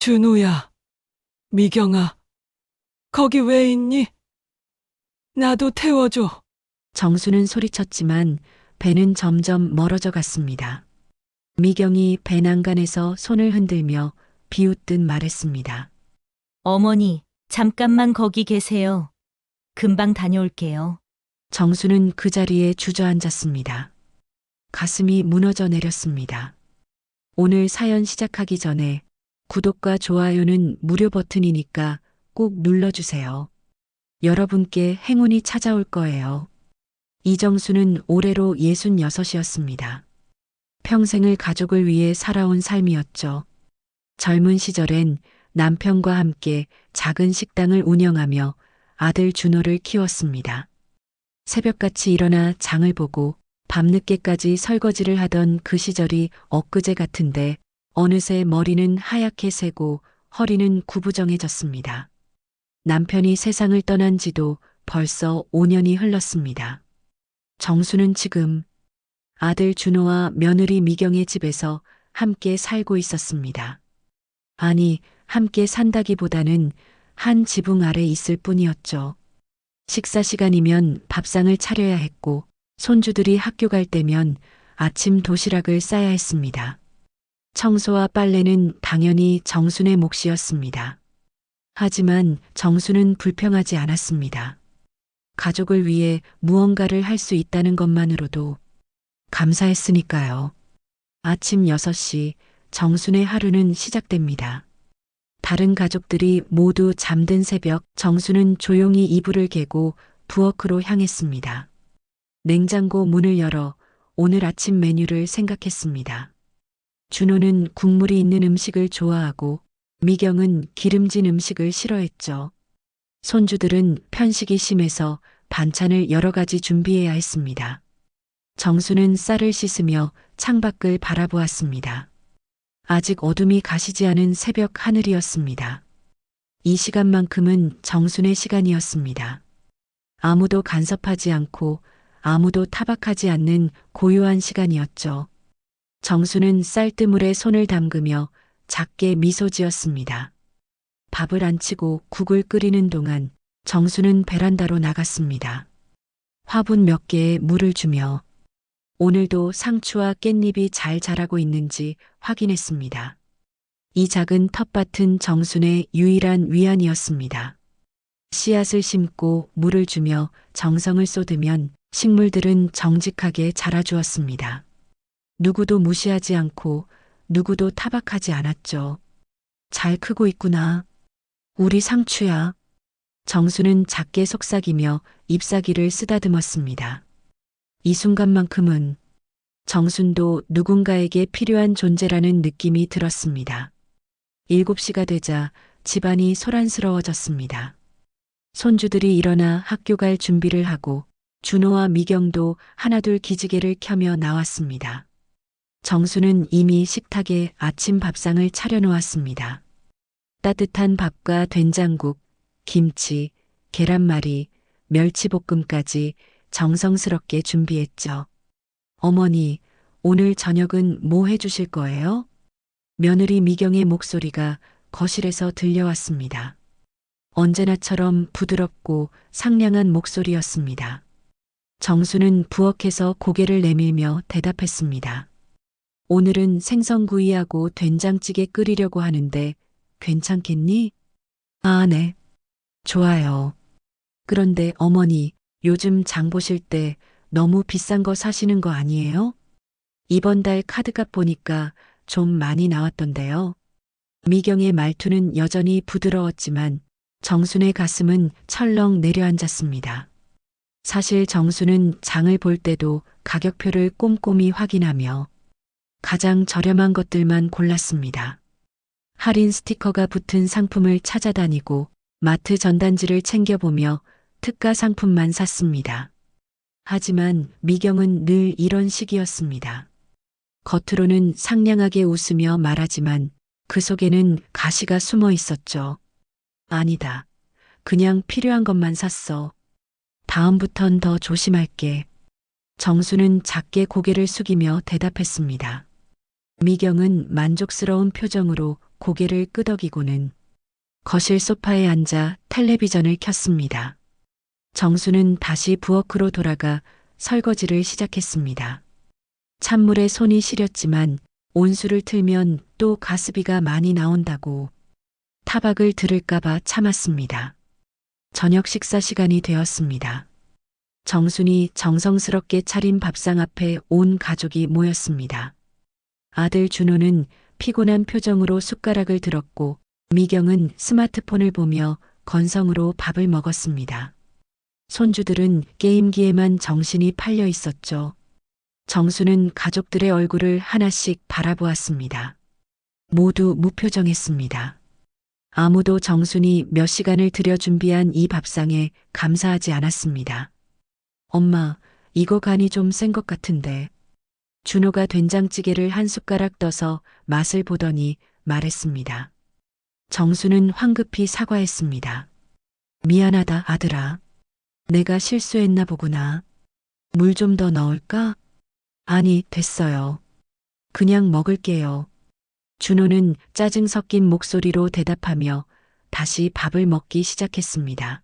준우야, 미경아, 거기 왜 있니? 나도 태워줘. 정수는 소리쳤지만 배는 점점 멀어져 갔습니다. 미경이 배 난간에서 손을 흔들며 비웃듯 말했습니다. 어머니, 잠깐만 거기 계세요. 금방 다녀올게요. 정수는 그 자리에 주저앉았습니다. 가슴이 무너져 내렸습니다. 오늘 사연 시작하기 전에 구독과 좋아요는 무료 버튼이니까 꼭 눌러주세요. 여러분께 행운이 찾아올 거예요. 이정수는 올해로 66이었습니다. 평생을 가족을 위해 살아온 삶이었죠. 젊은 시절엔 남편과 함께 작은 식당을 운영하며 아들 준호를 키웠습니다. 새벽같이 일어나 장을 보고 밤늦게까지 설거지를 하던 그 시절이 엊그제 같은데 어느새 머리는 하얗게 새고 허리는 구부정해졌습니다. 남편이 세상을 떠난 지도 벌써 5년이 흘렀습니다. 정수는 지금 아들 준호와 며느리 미경의 집에서 함께 살고 있었습니다. 아니, 함께 산다기보다는 한 지붕 아래 있을 뿐이었죠. 식사 시간이면 밥상을 차려야 했고, 손주들이 학교 갈 때면 아침 도시락을 싸야 했습니다. 청소와 빨래는 당연히 정순의 몫이었습니다. 하지만 정수는 불평하지 않았습니다. 가족을 위해 무언가를 할 수 있다는 것만으로도 감사했으니까요. 아침 6시 정순의 하루는 시작됩니다. 다른 가족들이 모두 잠든 새벽 정수는 조용히 이불을 개고 부엌으로 향했습니다. 냉장고 문을 열어 오늘 아침 메뉴를 생각했습니다. 준호는 국물이 있는 음식을 좋아하고 미경은 기름진 음식을 싫어했죠. 손주들은 편식이 심해서 반찬을 여러 가지 준비해야 했습니다. 정수는 쌀을 씻으며 창밖을 바라보았습니다. 아직 어둠이 가시지 않은 새벽 하늘이었습니다. 이 시간만큼은 정순의 시간이었습니다. 아무도 간섭하지 않고 아무도 타박하지 않는 고요한 시간이었죠. 정수는 쌀뜨물에 손을 담그며 작게 미소 지었습니다. 밥을 안 치고 국을 끓이는 동안 정수는 베란다로 나갔습니다. 화분 몇 개에 물을 주며 오늘도 상추와 깻잎이 잘 자라고 있는지 확인했습니다. 이 작은 텃밭은 정순의 유일한 위안이었습니다. 씨앗을 심고 물을 주며 정성을 쏟으면 식물들은 정직하게 자라주었습니다. 누구도 무시하지 않고 누구도 타박하지 않았죠. 잘 크고 있구나. 우리 상추야. 정수는 작게 속삭이며 잎사귀를 쓰다듬었습니다. 이 순간만큼은 정순도 누군가에게 필요한 존재라는 느낌이 들었습니다. 7시가 되자 집안이 소란스러워졌습니다. 손주들이 일어나 학교 갈 준비를 하고 준호와 미경도 하나둘 기지개를 켜며 나왔습니다. 정수는 이미 식탁에 아침 밥상을 차려놓았습니다. 따뜻한 밥과 된장국, 김치, 계란말이, 멸치볶음까지 정성스럽게 준비했죠. 어머니, 오늘 저녁은 뭐 해주실 거예요? 며느리 미경의 목소리가 거실에서 들려왔습니다. 언제나처럼 부드럽고 상냥한 목소리였습니다. 정수는 부엌에서 고개를 내밀며 대답했습니다. 오늘은 생선구이하고 된장찌개 끓이려고 하는데 괜찮겠니? 아, 네. 좋아요. 그런데 어머니, 요즘 장 보실 때 너무 비싼 거 사시는 거 아니에요? 이번 달 카드값 보니까 좀 많이 나왔던데요. 미경의 말투는 여전히 부드러웠지만 정순의 가슴은 철렁 내려앉았습니다. 사실 정순은 장을 볼 때도 가격표를 꼼꼼히 확인하며 가장 저렴한 것들만 골랐습니다. 할인 스티커가 붙은 상품을 찾아다니고 마트 전단지를 챙겨보며 특가 상품만 샀습니다. 하지만 미경은 늘 이런 식이었습니다. 겉으로는 상냥하게 웃으며 말하지만 그 속에는 가시가 숨어 있었죠. 아니다. 그냥 필요한 것만 샀어. 다음부턴 더 조심할게. 정수는 작게 고개를 숙이며 대답했습니다. 미경은 만족스러운 표정으로 고개를 끄덕이고는 거실 소파에 앉아 텔레비전을 켰습니다. 정수는 다시 부엌으로 돌아가 설거지를 시작했습니다. 찬물에 손이 시렸지만 온수를 틀면 또 가스비가 많이 나온다고 타박을 들을까봐 참았습니다. 저녁 식사 시간이 되었습니다. 정순이 정성스럽게 차린 밥상 앞에 온 가족이 모였습니다. 아들 준호는 피곤한 표정으로 숟가락을 들었고 미경은 스마트폰을 보며 건성으로 밥을 먹었습니다. 손주들은 게임기에만 정신이 팔려 있었죠. 정수는 가족들의 얼굴을 하나씩 바라보았습니다. 모두 무표정했습니다. 아무도 정순이 몇 시간을 들여 준비한 이 밥상에 감사하지 않았습니다. 엄마, 이거 간이 좀 센 것 같은데. 준호가 된장찌개를 한 숟가락 떠서 맛을 보더니 말했습니다. 정수는 황급히 사과했습니다. 미안하다, 아들아. 내가 실수했나 보구나. 물 좀 더 넣을까? 아니, 됐어요. 그냥 먹을게요. 준호는 짜증 섞인 목소리로 대답하며 다시 밥을 먹기 시작했습니다.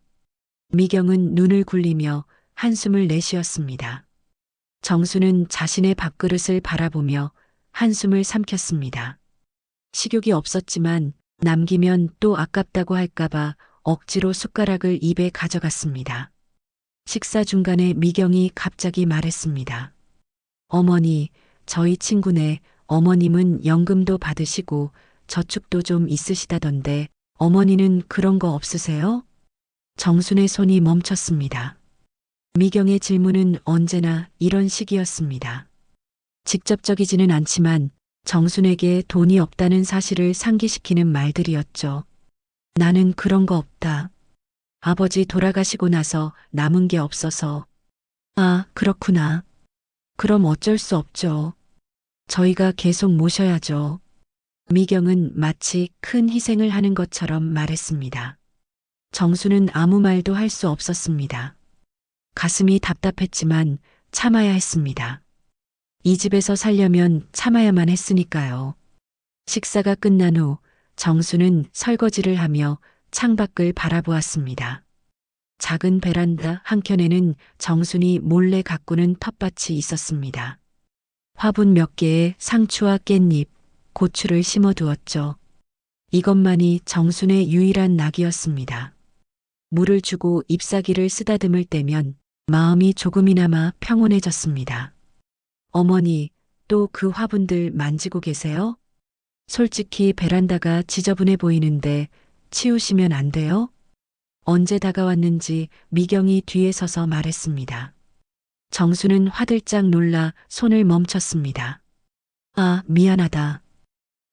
미경은 눈을 굴리며 한숨을 내쉬었습니다. 정수는 자신의 밥그릇을 바라보며 한숨을 삼켰습니다. 식욕이 없었지만 남기면 또 아깝다고 할까봐 억지로 숟가락을 입에 가져갔습니다. 식사 중간에 미경이 갑자기 말했습니다. 어머니, 저희 친구네 어머님은 연금도 받으시고 저축도 좀 있으시다던데 어머니는 그런 거 없으세요? 정순의 손이 멈췄습니다. 미경의 질문은 언제나 이런 식이었습니다. 직접적이지는 않지만 정순에게 돈이 없다는 사실을 상기시키는 말들이었죠. 나는 그런 거 없다. 아버지 돌아가시고 나서 남은 게 없어서. 아, 그렇구나. 그럼 어쩔 수 없죠. 저희가 계속 모셔야죠. 미경은 마치 큰 희생을 하는 것처럼 말했습니다. 정수는 아무 말도 할 수 없었습니다. 가슴이 답답했지만 참아야 했습니다. 이 집에서 살려면 참아야만 했으니까요. 식사가 끝난 후 정수는 설거지를 하며 창밖을 바라보았습니다. 작은 베란다 한켠에는 정순이 몰래 가꾸는 텃밭이 있었습니다. 화분 몇 개에 상추와 깻잎, 고추를 심어두었죠. 이것만이 정순의 유일한 낙이었습니다. 물을 주고 잎사귀를 쓰다듬을 때면 마음이 조금이나마 평온해졌습니다. 어머니, 또 그 화분들 만지고 계세요? 솔직히 베란다가 지저분해 보이는데 치우시면 안 돼요? 언제 다가왔는지 미경이 뒤에 서서 말했습니다. 정수는 화들짝 놀라 손을 멈췄습니다. 아, 미안하다.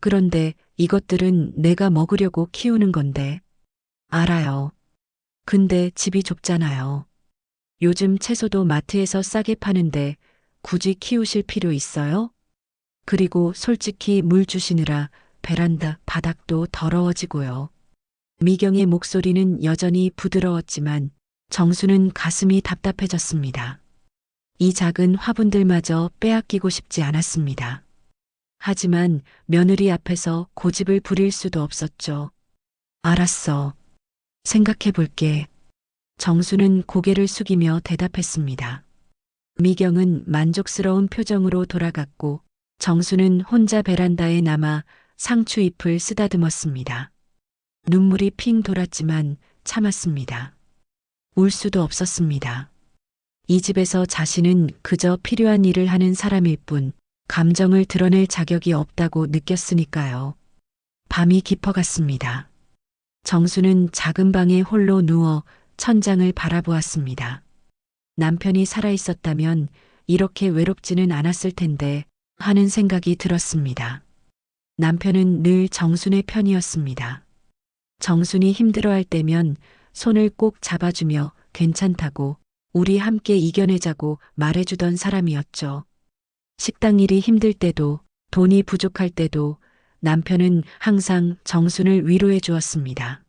그런데 이것들은 내가 먹으려고 키우는 건데. 알아요. 근데 집이 좁잖아요. 요즘 채소도 마트에서 싸게 파는데 굳이 키우실 필요 있어요? 그리고 솔직히 물 주시느라 베란다 바닥도 더러워지고요. 미경의 목소리는 여전히 부드러웠지만 정수는 가슴이 답답해졌습니다. 이 작은 화분들마저 빼앗기고 싶지 않았습니다. 하지만 며느리 앞에서 고집을 부릴 수도 없었죠. 알았어. 생각해 볼게. 정수는 고개를 숙이며 대답했습니다. 미경은 만족스러운 표정으로 돌아갔고 정수는 혼자 베란다에 남아 상추잎을 쓰다듬었습니다. 눈물이 핑 돌았지만 참았습니다. 울 수도 없었습니다. 이 집에서 자신은 그저 필요한 일을 하는 사람일 뿐 감정을 드러낼 자격이 없다고 느꼈으니까요. 밤이 깊어갔습니다. 정수는 작은 방에 홀로 누워 천장을 바라보았습니다. 남편이 살아있었다면 이렇게 외롭지는 않았을 텐데 하는 생각이 들었습니다. 남편은 늘 정순의 편이었습니다. 정순이 힘들어할 때면 손을 꼭 잡아주며 괜찮다고 우리 함께 이겨내자고 말해주던 사람이었죠. 식당 일이 힘들 때도 돈이 부족할 때도 남편은 항상 정순을 위로해 주었습니다.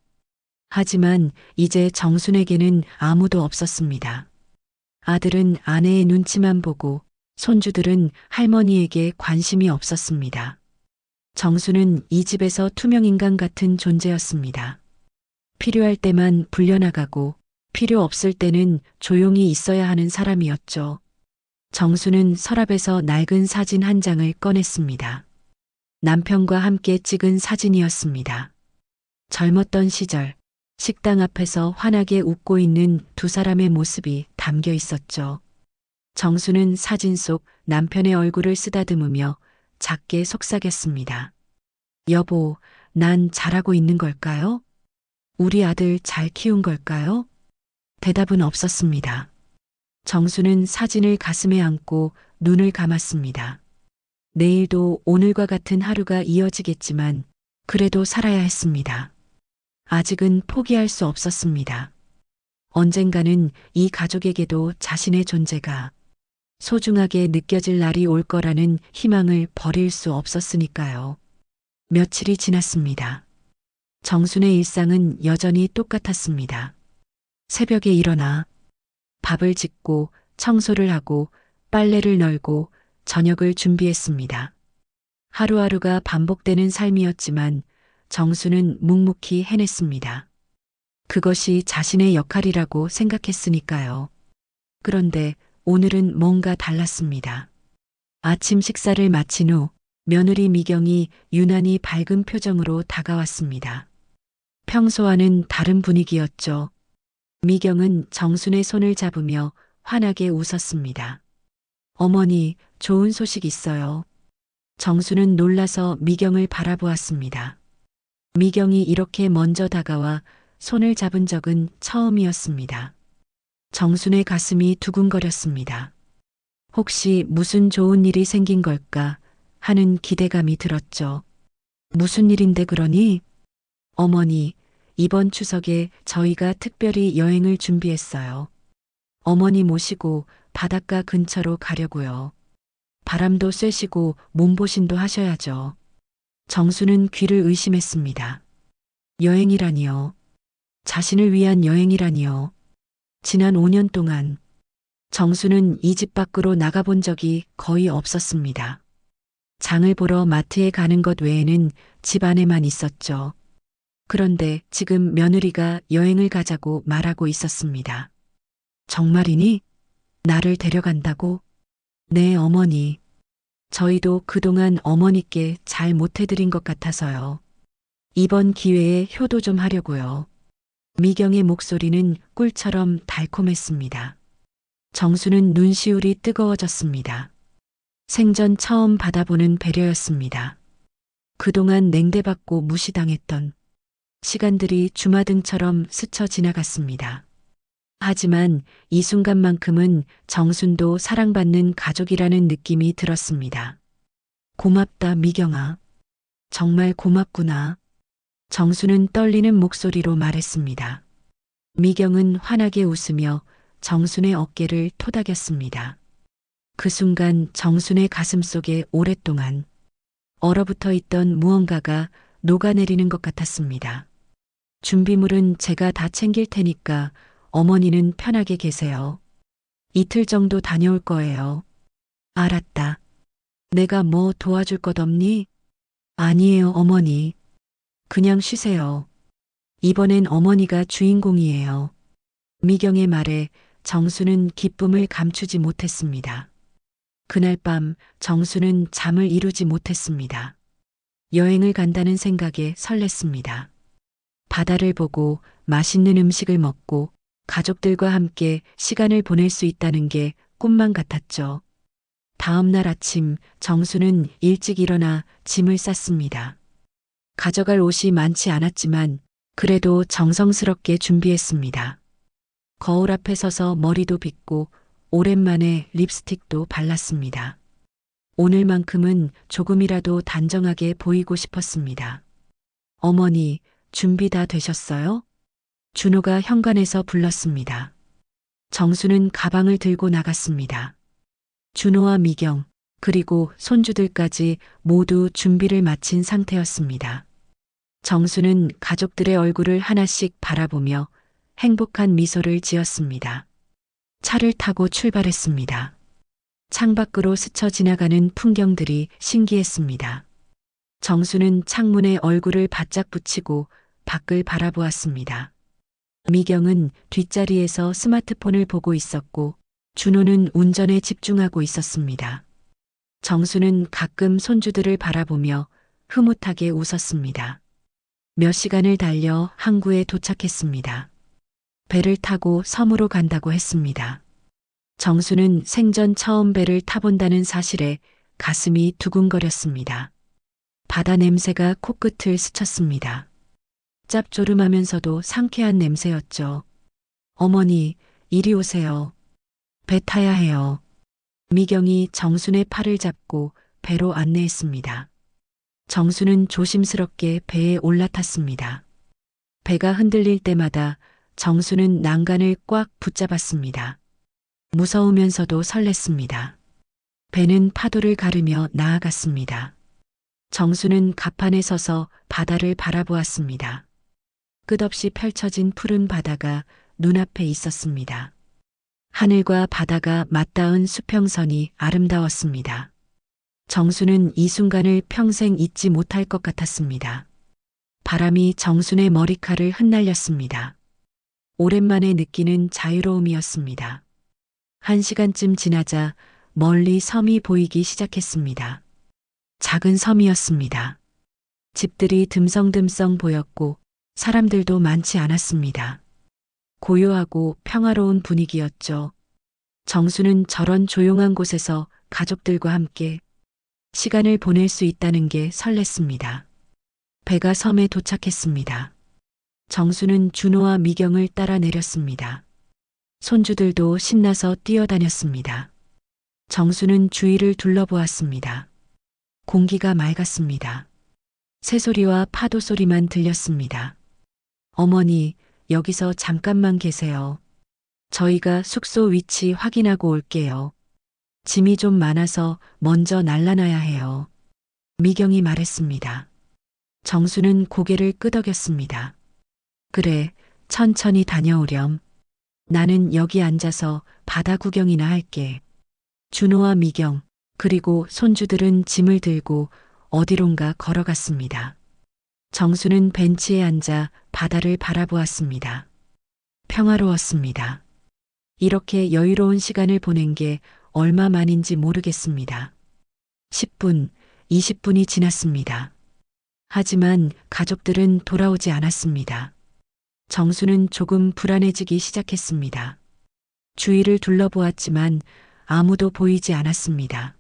하지만 이제 정순에게는 아무도 없었습니다. 아들은 아내의 눈치만 보고 손주들은 할머니에게 관심이 없었습니다. 정수는 이 집에서 투명인간 같은 존재였습니다. 필요할 때만 불려나가고 필요 없을 때는 조용히 있어야 하는 사람이었죠. 정수는 서랍에서 낡은 사진 한 장을 꺼냈습니다. 남편과 함께 찍은 사진이었습니다. 젊었던 시절, 식당 앞에서 환하게 웃고 있는 두 사람의 모습이 담겨 있었죠. 정수는 사진 속 남편의 얼굴을 쓰다듬으며 작게 속삭였습니다. 여보, 난 잘하고 있는 걸까요? 우리 아들 잘 키운 걸까요? 대답은 없었습니다. 정수는 사진을 가슴에 안고 눈을 감았습니다. 내일도 오늘과 같은 하루가 이어지겠지만 그래도 살아야 했습니다. 아직은 포기할 수 없었습니다. 언젠가는 이 가족에게도 자신의 존재가 소중하게 느껴질 날이 올 거라는 희망을 버릴 수 없었으니까요. 며칠이 지났습니다. 정순의 일상은 여전히 똑같았습니다. 새벽에 일어나 밥을 짓고 청소를 하고 빨래를 널고 저녁을 준비했습니다. 하루하루가 반복되는 삶이었지만 정수는 묵묵히 해냈습니다. 그것이 자신의 역할이라고 생각했으니까요. 그런데 오늘은 뭔가 달랐습니다. 아침 식사를 마친 후 며느리 미경이 유난히 밝은 표정으로 다가왔습니다. 평소와는 다른 분위기였죠. 미경은 정순의 손을 잡으며 환하게 웃었습니다. 어머니, 좋은 소식 있어요. 정수는 놀라서 미경을 바라보았습니다. 미경이 이렇게 먼저 다가와 손을 잡은 적은 처음이었습니다. 정순의 가슴이 두근거렸습니다. 혹시 무슨 좋은 일이 생긴 걸까 하는 기대감이 들었죠. 무슨 일인데 그러니? 어머니, 이번 추석에 저희가 특별히 여행을 준비했어요. 어머니 모시고 바닷가 근처로 가려고요. 바람도 쐬시고 몸보신도 하셔야죠. 정수는 귀를 의심했습니다. 여행이라니요. 자신을 위한 여행이라니요. 지난 5년 동안 정수는 이 집 밖으로 나가본 적이 거의 없었습니다. 장을 보러 마트에 가는 것 외에는 집 안에만 있었죠. 그런데 지금 며느리가 여행을 가자고 말하고 있었습니다. 정말이니? 나를 데려간다고? 네, 어머니. 저희도 그동안 어머니께 잘 못해드린 것 같아서요. 이번 기회에 효도 좀 하려고요. 미경의 목소리는 꿀처럼 달콤했습니다. 정수는 눈시울이 뜨거워졌습니다. 생전 처음 받아보는 배려였습니다. 그동안 냉대받고 무시당했던 시간들이 주마등처럼 스쳐 지나갔습니다. 하지만 이 순간만큼은 정순도 사랑받는 가족이라는 느낌이 들었습니다. 고맙다, 미경아. 정말 고맙구나. 정수는 떨리는 목소리로 말했습니다. 미경은 환하게 웃으며 정순의 어깨를 토닥였습니다. 그 순간 정순의 가슴 속에 오랫동안 얼어붙어 있던 무언가가 녹아내리는 것 같았습니다. 준비물은 제가 다 챙길 테니까 어머니는 편하게 계세요. 이틀 정도 다녀올 거예요. 알았다. 내가 뭐 도와줄 것 없니? 아니에요, 어머니. 그냥 쉬세요. 이번엔 어머니가 주인공이에요. 미경의 말에 정수는 기쁨을 감추지 못했습니다. 그날 밤 정수는 잠을 이루지 못했습니다. 여행을 간다는 생각에 설렜습니다. 바다를 보고 맛있는 음식을 먹고 가족들과 함께 시간을 보낼 수 있다는 게 꿈만 같았죠. 다음 날 아침 정수는 일찍 일어나 짐을 쌌습니다. 가져갈 옷이 많지 않았지만 그래도 정성스럽게 준비했습니다. 거울 앞에 서서 머리도 빗고 오랜만에 립스틱도 발랐습니다. 오늘만큼은 조금이라도 단정하게 보이고 싶었습니다. 어머니, 준비 다 되셨어요? 준호가 현관에서 불렀습니다. 정수는 가방을 들고 나갔습니다. 준호와 미경, 그리고 손주들까지 모두 준비를 마친 상태였습니다. 정수는 가족들의 얼굴을 하나씩 바라보며 행복한 미소를 지었습니다. 차를 타고 출발했습니다. 창밖으로 스쳐 지나가는 풍경들이 신기했습니다. 정수는 창문에 얼굴을 바짝 붙이고 밖을 바라보았습니다. 미경은 뒷자리에서 스마트폰을 보고 있었고 준호는 운전에 집중하고 있었습니다. 정수는 가끔 손주들을 바라보며 흐뭇하게 웃었습니다. 몇 시간을 달려 항구에 도착했습니다. 배를 타고 섬으로 간다고 했습니다. 정수는 생전 처음 배를 타본다는 사실에 가슴이 두근거렸습니다. 바다 냄새가 코끝을 스쳤습니다. 짭조름하면서도 상쾌한 냄새였죠. 어머니, 이리 오세요. 배 타야 해요. 미경이 정순의 팔을 잡고 배로 안내했습니다. 정수는 조심스럽게 배에 올라탔습니다. 배가 흔들릴 때마다 정수는 난간을 꽉 붙잡았습니다. 무서우면서도 설렜습니다. 배는 파도를 가르며 나아갔습니다. 정수는 갑판에 서서 바다를 바라보았습니다. 끝없이 펼쳐진 푸른 바다가 눈앞에 있었습니다. 하늘과 바다가 맞닿은 수평선이 아름다웠습니다. 정수는 이 순간을 평생 잊지 못할 것 같았습니다. 바람이 정순의 머리칼을 흩날렸습니다. 오랜만에 느끼는 자유로움이었습니다. 1시간쯤 지나자 멀리 섬이 보이기 시작했습니다. 작은 섬이었습니다. 집들이 듬성듬성 보였고 사람들도 많지 않았습니다. 고요하고 평화로운 분위기였죠. 정수는 저런 조용한 곳에서 가족들과 함께 시간을 보낼 수 있다는 게 설렜습니다. 배가 섬에 도착했습니다. 정수는 준호와 미경을 따라 내렸습니다. 손주들도 신나서 뛰어다녔습니다. 정수는 주위를 둘러보았습니다. 공기가 맑았습니다. 새소리와 파도 소리만 들렸습니다. 어머니, 여기서 잠깐만 계세요. 저희가 숙소 위치 확인하고 올게요. 짐이 좀 많아서 먼저 날라놔야 해요. 미경이 말했습니다. 정수는 고개를 끄덕였습니다. 그래, 천천히 다녀오렴. 나는 여기 앉아서 바다 구경이나 할게. 준호와 미경, 그리고 손주들은 짐을 들고 어디론가 걸어갔습니다. 정수는 벤치에 앉아 바다를 바라보았습니다. 평화로웠습니다. 이렇게 여유로운 시간을 보낸 게 얼마만인지 모르겠습니다. 10분, 20분이 지났습니다. 하지만 가족들은 돌아오지 않았습니다. 정수는 조금 불안해지기 시작했습니다. 주위를 둘러보았지만 아무도 보이지 않았습니다.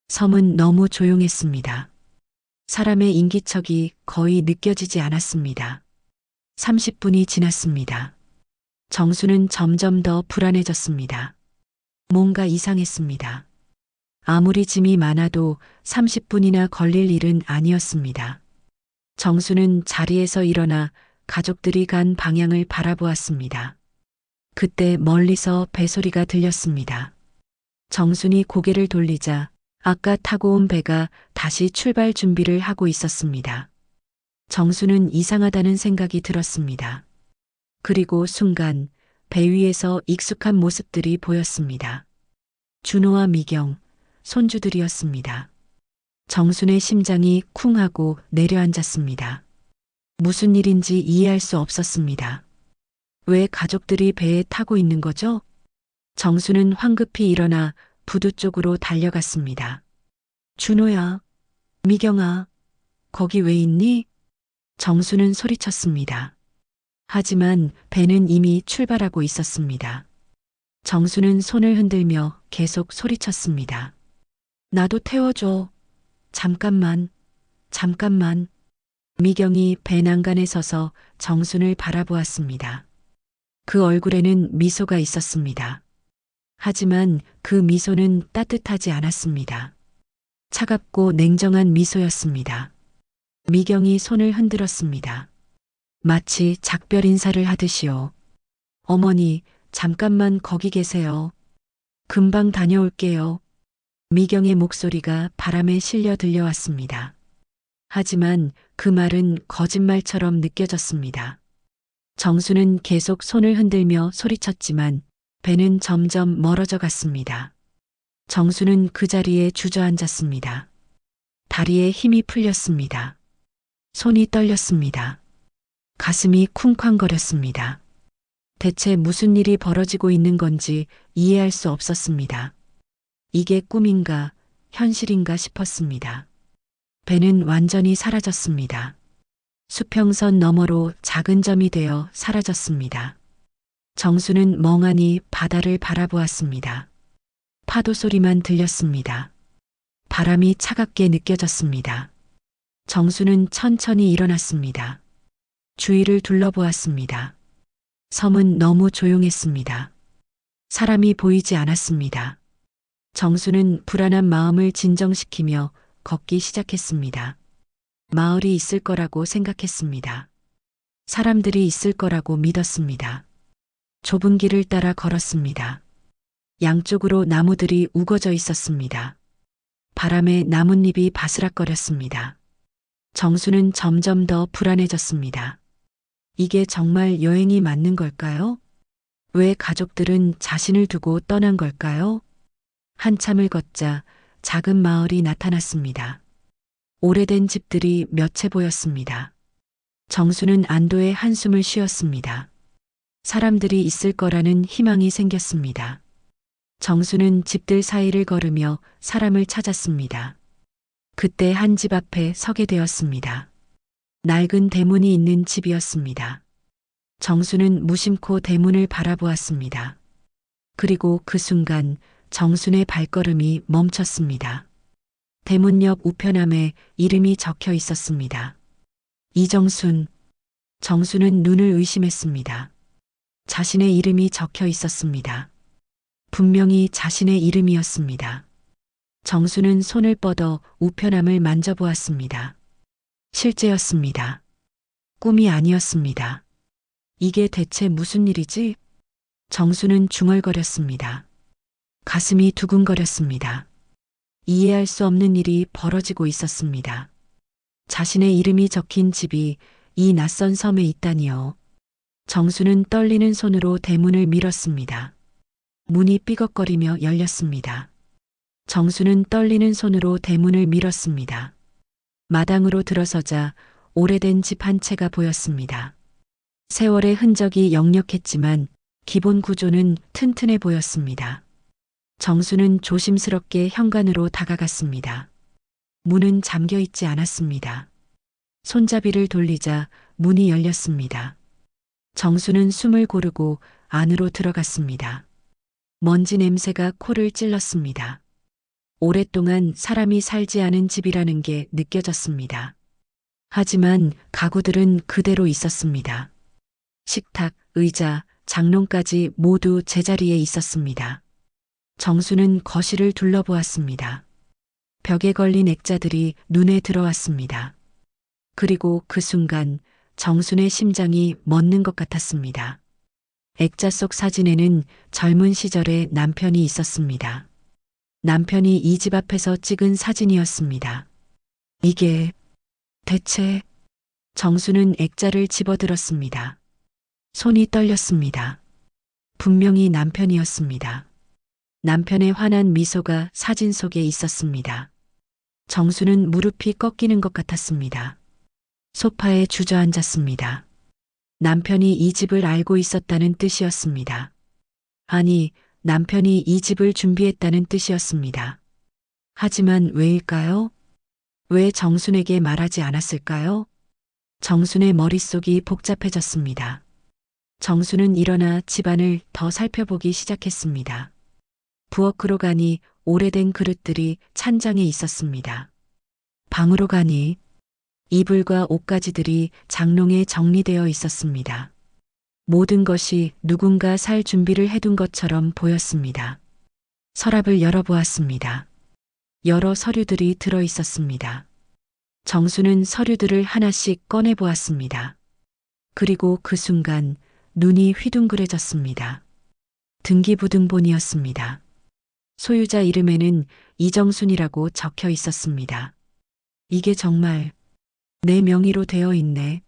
섬은 너무 조용했습니다. 사람의 인기척이 거의 느껴지지 않았습니다. 30분이 지났습니다. 정수는 점점 더 불안해졌습니다. 뭔가 이상했습니다. 아무리 짐이 많아도 30분이나 걸릴 일은 아니었습니다. 정수는 자리에서 일어나 가족들이 간 방향을 바라보았습니다. 그때 멀리서 배소리가 들렸습니다. 정순이 고개를 돌리자 아까 타고 온 배가 다시 출발 준비를 하고 있었습니다. 정수는 이상하다는 생각이 들었습니다. 그리고 순간 배 위에서 익숙한 모습들이 보였습니다. 준호와 미경, 손주들이었습니다. 정순의 심장이 쿵하고 내려앉았습니다. 무슨 일인지 이해할 수 없었습니다. 왜 가족들이 배에 타고 있는 거죠? 정수는 황급히 일어나 부두 쪽으로 달려갔습니다. 준호야, 미경아, 거기 왜 있니? 정수는 소리쳤습니다. 하지만 배는 이미 출발하고 있었습니다. 정수는 손을 흔들며 계속 소리쳤습니다. 나도 태워줘. 잠깐만, 잠깐만. 미경이 배 난간에 서서 정순을 바라보았습니다. 그 얼굴에는 미소가 있었습니다. 하지만 그 미소는 따뜻하지 않았습니다. 차갑고 냉정한 미소였습니다. 미경이 손을 흔들었습니다. 마치 작별 인사를 하듯이요. 어머니, 잠깐만 거기 계세요. 금방 다녀올게요. 미경의 목소리가 바람에 실려 들려왔습니다. 하지만 그 말은 거짓말처럼 느껴졌습니다. 정수는 계속 손을 흔들며 소리쳤지만 배는 점점 멀어져 갔습니다. 정수는 그 자리에 주저앉았습니다. 다리에 힘이 풀렸습니다. 손이 떨렸습니다. 가슴이 쿵쾅거렸습니다. 대체 무슨 일이 벌어지고 있는 건지 이해할 수 없었습니다. 이게 꿈인가 현실인가 싶었습니다. 배는 완전히 사라졌습니다. 수평선 너머로 작은 점이 되어 사라졌습니다. 정수는 멍하니 바다를 바라보았습니다. 파도 소리만 들렸습니다. 바람이 차갑게 느껴졌습니다. 정수는 천천히 일어났습니다. 주위를 둘러보았습니다. 섬은 너무 조용했습니다. 사람이 보이지 않았습니다. 정수는 불안한 마음을 진정시키며 걷기 시작했습니다. 마을이 있을 거라고 생각했습니다. 사람들이 있을 거라고 믿었습니다. 좁은 길을 따라 걸었습니다. 양쪽으로 나무들이 우거져 있었습니다. 바람에 나뭇잎이 바스락거렸습니다. 정수는 점점 더 불안해졌습니다. 이게 정말 여행이 맞는 걸까요? 왜 가족들은 자신을 두고 떠난 걸까요? 한참을 걷자 작은 마을이 나타났습니다. 오래된 집들이 몇 채 보였습니다. 정수는 안도의 한숨을 쉬었습니다. 사람들이 있을 거라는 희망이 생겼습니다. 정수는 집들 사이를 걸으며 사람을 찾았습니다. 그때 한 집 앞에 서게 되었습니다. 낡은 대문이 있는 집이었습니다. 정수는 무심코 대문을 바라보았습니다. 그리고 그 순간 정순의 발걸음이 멈췄습니다. 대문 옆 우편함에 이름이 적혀 있었습니다. 이정순. 정수는 눈을 의심했습니다. 자신의 이름이 적혀 있었습니다. 분명히 자신의 이름이었습니다. 정수는 손을 뻗어 우편함을 만져보았습니다. 실제였습니다. 꿈이 아니었습니다. 이게 대체 무슨 일이지? 정수는 중얼거렸습니다. 가슴이 두근거렸습니다. 이해할 수 없는 일이 벌어지고 있었습니다. 자신의 이름이 적힌 집이 이 낯선 섬에 있다니요. 정수는 떨리는 손으로 대문을 밀었습니다. 문이 삐걱거리며 열렸습니다. 정수는 떨리는 손으로 대문을 밀었습니다. 마당으로 들어서자 오래된 집 한 채가 보였습니다. 세월의 흔적이 역력했지만 기본 구조는 튼튼해 보였습니다. 정수는 조심스럽게 현관으로 다가갔습니다. 문은 잠겨 있지 않았습니다. 손잡이를 돌리자 문이 열렸습니다. 정수는 숨을 고르고 안으로 들어갔습니다. 먼지 냄새가 코를 찔렀습니다. 오랫동안 사람이 살지 않은 집이라는 게 느껴졌습니다. 하지만 가구들은 그대로 있었습니다. 식탁, 의자, 장롱까지 모두 제자리에 있었습니다. 정수는 거실을 둘러보았습니다. 벽에 걸린 액자들이 눈에 들어왔습니다. 그리고 그 순간 정순의 심장이 멎는 것 같았습니다. 액자 속 사진에는 젊은 시절의 남편이 있었습니다. 남편이 이 집 앞에서 찍은 사진이었습니다. 이게 대체... 정수는 액자를 집어들었습니다. 손이 떨렸습니다. 분명히 남편이었습니다. 남편의 환한 미소가 사진 속에 있었습니다. 정수는 무릎이 꺾이는 것 같았습니다. 소파에 주저앉았습니다. 남편이 이 집을 알고 있었다는 뜻이었습니다. 아니, 남편이 이 집을 준비했다는 뜻이었습니다. 하지만 왜일까요? 왜 정순에게 말하지 않았을까요? 정순의 머릿속이 복잡해졌습니다. 정순은 일어나 집안을 더 살펴보기 시작했습니다. 부엌으로 가니 오래된 그릇들이 찬장에 있었습니다. 방으로 가니 이불과 옷가지들이 장롱에 정리되어 있었습니다. 모든 것이 누군가 살 준비를 해둔 것처럼 보였습니다. 서랍을 열어보았습니다. 여러 서류들이 들어 있었습니다. 정수는 서류들을 하나씩 꺼내보았습니다. 그리고 그 순간 눈이 휘둥그레졌습니다. 등기부등본이었습니다. 소유자 이름에는 이정순이라고 적혀 있었습니다. 이게 정말 내 명의로 되어 있네.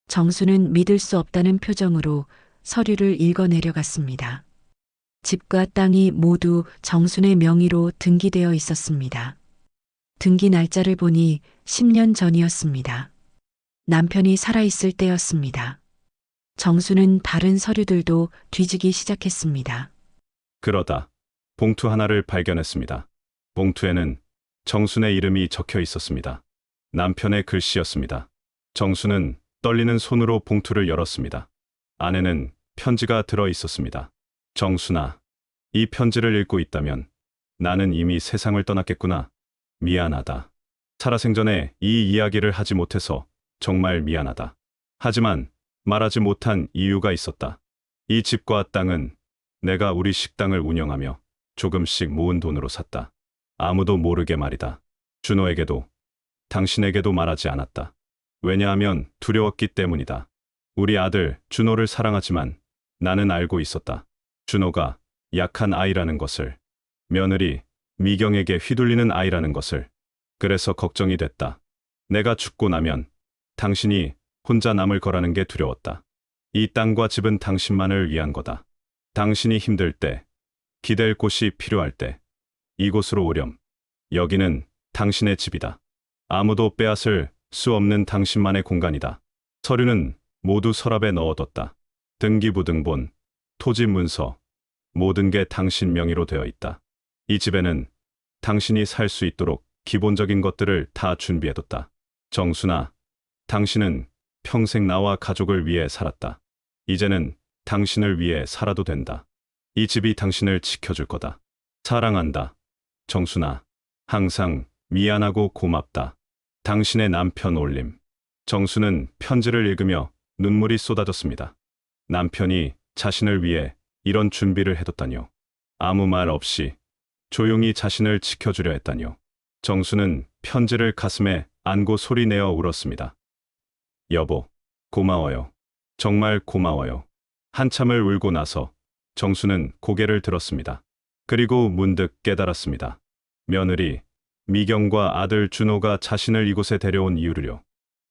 정수는 믿을 수 없다는 표정으로 서류를 읽어 내려갔습니다. 집과 땅이 모두 정순의 명의로 등기되어 있었습니다. 등기 날짜를 보니 10년 전이었습니다. 남편이 살아있을 때였습니다. 정수는 다른 서류들도 뒤지기 시작했습니다. 그러다 봉투 하나를 발견했습니다. 봉투에는 정순의 이름이 적혀 있었습니다. 남편의 글씨였습니다. 정수는 떨리는 손으로 봉투를 열었습니다. 안에는 편지가 들어 있었습니다. 정순아, 이 편지를 읽고 있다면 나는 이미 세상을 떠났겠구나. 미안하다. 살아생전에 이 이야기를 하지 못해서 정말 미안하다. 하지만 말하지 못한 이유가 있었다. 이 집과 땅은 내가 우리 식당을 운영하며 조금씩 모은 돈으로 샀다. 아무도 모르게 말이다. 준호에게도 당신에게도 말하지 않았다. 왜냐하면 두려웠기 때문이다. 우리 아들 준호를 사랑하지만 나는 알고 있었다. 준호가 약한 아이라는 것을, 며느리 미경에게 휘둘리는 아이라는 것을. 그래서 걱정이 됐다. 내가 죽고 나면 당신이 혼자 남을 거라는 게 두려웠다. 이 땅과 집은 당신만을 위한 거다. 당신이 힘들 때, 기댈 곳이 필요할 때 이곳으로 오렴. 여기는 당신의 집이다. 아무도 빼앗을 수 없는 당신만의 공간이다. 서류는 모두 서랍에 넣어뒀다. 등기부등본, 토지 문서, 모든 게 당신 명의로 되어 있다. 이 집에는 당신이 살 수 있도록 기본적인 것들을 다 준비해뒀다. 정순아, 당신은 평생 나와 가족을 위해 살았다. 이제는 당신을 위해 살아도 된다. 이 집이 당신을 지켜줄 거다. 사랑한다. 정순아, 항상 미안하고 고맙다. 당신의 남편 올림. 정수는 편지를 읽으며 눈물이 쏟아졌습니다. 남편이 자신을 위해 이런 준비를 해뒀다뇨. 아무 말 없이 조용히 자신을 지켜주려 했다뇨. 정수는 편지를 가슴에 안고 소리내어 울었습니다. 여보, 고마워요. 정말 고마워요. 한참을 울고 나서 정수는 고개를 들었습니다. 그리고 문득 깨달았습니다. 며느리 미경과 아들 준호가 자신을 이곳에 데려온 이유를요.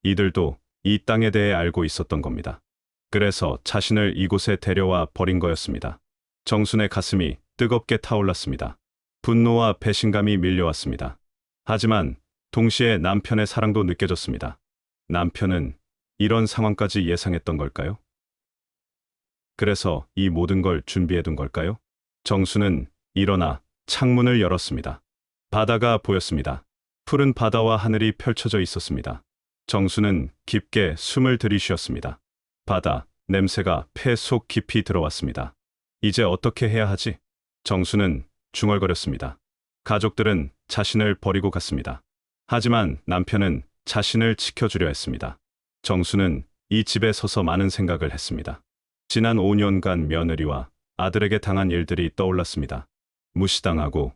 이들도 이 땅에 대해 알고 있었던 겁니다. 그래서 자신을 이곳에 데려와 버린 거였습니다. 정순의 가슴이 뜨겁게 타올랐습니다. 분노와 배신감이 밀려왔습니다. 하지만 동시에 남편의 사랑도 느껴졌습니다. 남편은 이런 상황까지 예상했던 걸까요? 그래서 이 모든 걸 준비해둔 걸까요? 정수는 일어나 창문을 열었습니다. 바다가 보였습니다. 푸른 바다와 하늘이 펼쳐져 있었습니다. 정수는 깊게 숨을 들이쉬었습니다. 바다 냄새가 폐 속 깊이 들어왔습니다. 이제 어떻게 해야 하지? 정수는 중얼거렸습니다. 가족들은 자신을 버리고 갔습니다. 하지만 남편은 자신을 지켜주려 했습니다. 정수는 이 집에 서서 많은 생각을 했습니다. 지난 5년간 며느리와 아들에게 당한 일들이 떠올랐습니다. 무시당하고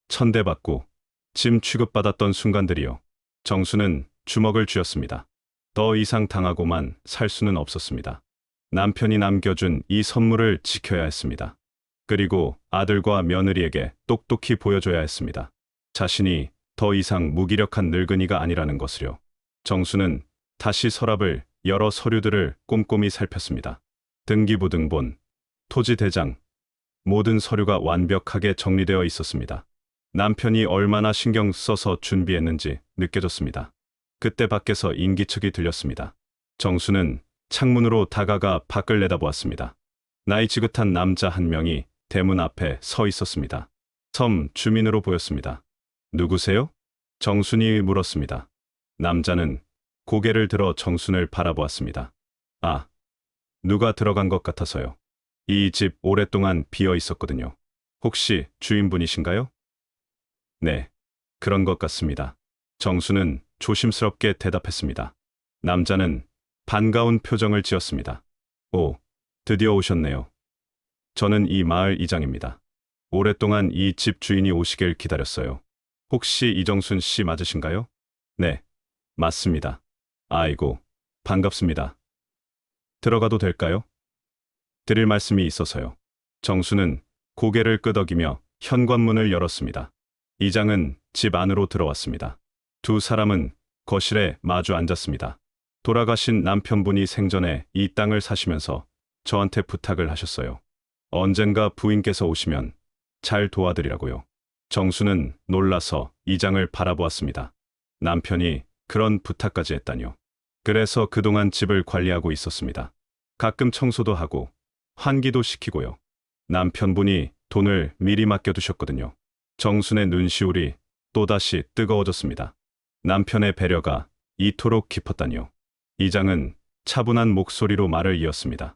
천대받고 짐 취급받았던 순간들이요. 정수는 주먹을 쥐었습니다. 더 이상 당하고만 살 수는 없었습니다. 남편이 남겨준 이 선물을 지켜야 했습니다. 그리고 아들과 며느리에게 똑똑히 보여줘야 했습니다. 자신이 더 이상 무기력한 늙은이가 아니라는 것을요. 정수는 다시 서랍을 열어 서류들을 꼼꼼히 살폈습니다. 등기부등본, 토지대장, 모든 서류가 완벽하게 정리되어 있었습니다. 남편이 얼마나 신경 써서 준비했는지 느껴졌습니다. 그때 밖에서 인기척이 들렸습니다. 정수는 창문으로 다가가 밖을 내다보았습니다. 나이 지긋한 남자 한 명이 대문 앞에 서 있었습니다. 섬 주민으로 보였습니다. 누구세요? 정순이 물었습니다. 남자는 고개를 들어 정순을 바라보았습니다. 아, 누가 들어간 것 같아서요. 이 집 오랫동안 비어 있었거든요. 혹시 주인분이신가요? 네, 그런 것 같습니다. 정수는 조심스럽게 대답했습니다. 남자는 반가운 표정을 지었습니다. 오, 드디어 오셨네요. 저는 이 마을 이장입니다. 오랫동안 이 집 주인이 오시길 기다렸어요. 혹시 이정순 씨 맞으신가요? 네, 맞습니다. 아이고, 반갑습니다. 들어가도 될까요? 드릴 말씀이 있어서요. 정수는 고개를 끄덕이며 현관문을 열었습니다. 이장은 집 안으로 들어왔습니다. 두 사람은 거실에 마주 앉았습니다. 돌아가신 남편분이 생전에 이 땅을 사시면서 저한테 부탁을 하셨어요. 언젠가 부인께서 오시면 잘 도와드리라고요. 정수는 놀라서 이장을 바라보았습니다. 남편이 그런 부탁까지 했다뇨. 그래서 그동안 집을 관리하고 있었습니다. 가끔 청소도 하고 환기도 시키고요. 남편분이 돈을 미리 맡겨두셨거든요. 정순의 눈시울이 또다시 뜨거워졌습니다. 남편의 배려가 이토록 깊었다뇨. 이장은 차분한 목소리로 말을 이었습니다.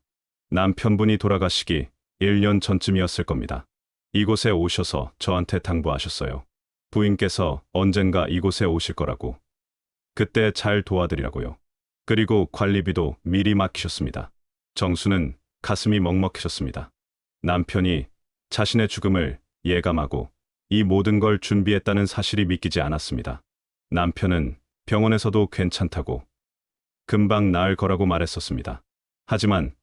남편분이 돌아가시기 1년 전쯤이었을 겁니다. 이곳에 오셔서 저한테 당부하셨어요. 부인께서 언젠가 이곳에 오실 거라고. 그때 잘 도와드리라고요. 그리고 관리비도 미리 맡기셨습니다. 정수는 가슴이 먹먹해졌습니다. 남편이 자신의 죽음을 예감하고 이 모든 걸 준비했다는 사실이 믿기지 않았습니다. 남편은 병원에서도 괜찮다고 금방 나을 거라고 말했었습니다. 하지만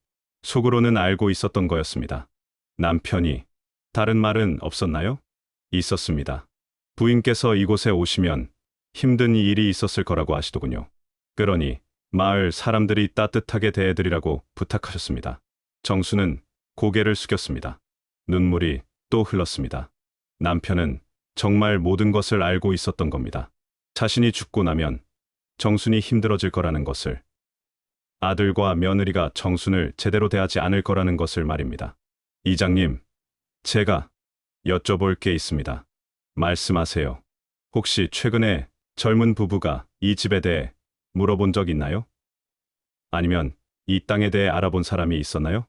속으로는 알고 있었던 거였습니다. 남편이 다른 말은 없었나요? 있었습니다. 부인께서 이곳에 오시면 힘든 일이 있었을 거라고 아시더군요. 그러니 마을 사람들이 따뜻하게 대해드리라고 부탁하셨습니다. 정수는 고개를 숙였습니다. 눈물이 또 흘렀습니다. 남편은 정말 모든 것을 알고 있었던 겁니다. 자신이 죽고 나면 정순이 힘들어질 거라는 것을, 아들과 며느리가 정순을 제대로 대하지 않을 거라는 것을 말입니다. 이장님, 제가 여쭤볼 게 있습니다. 말씀하세요. 혹시 최근에 젊은 부부가 이 집에 대해 물어본 적 있나요? 아니면 이 땅에 대해 알아본 사람이 있었나요?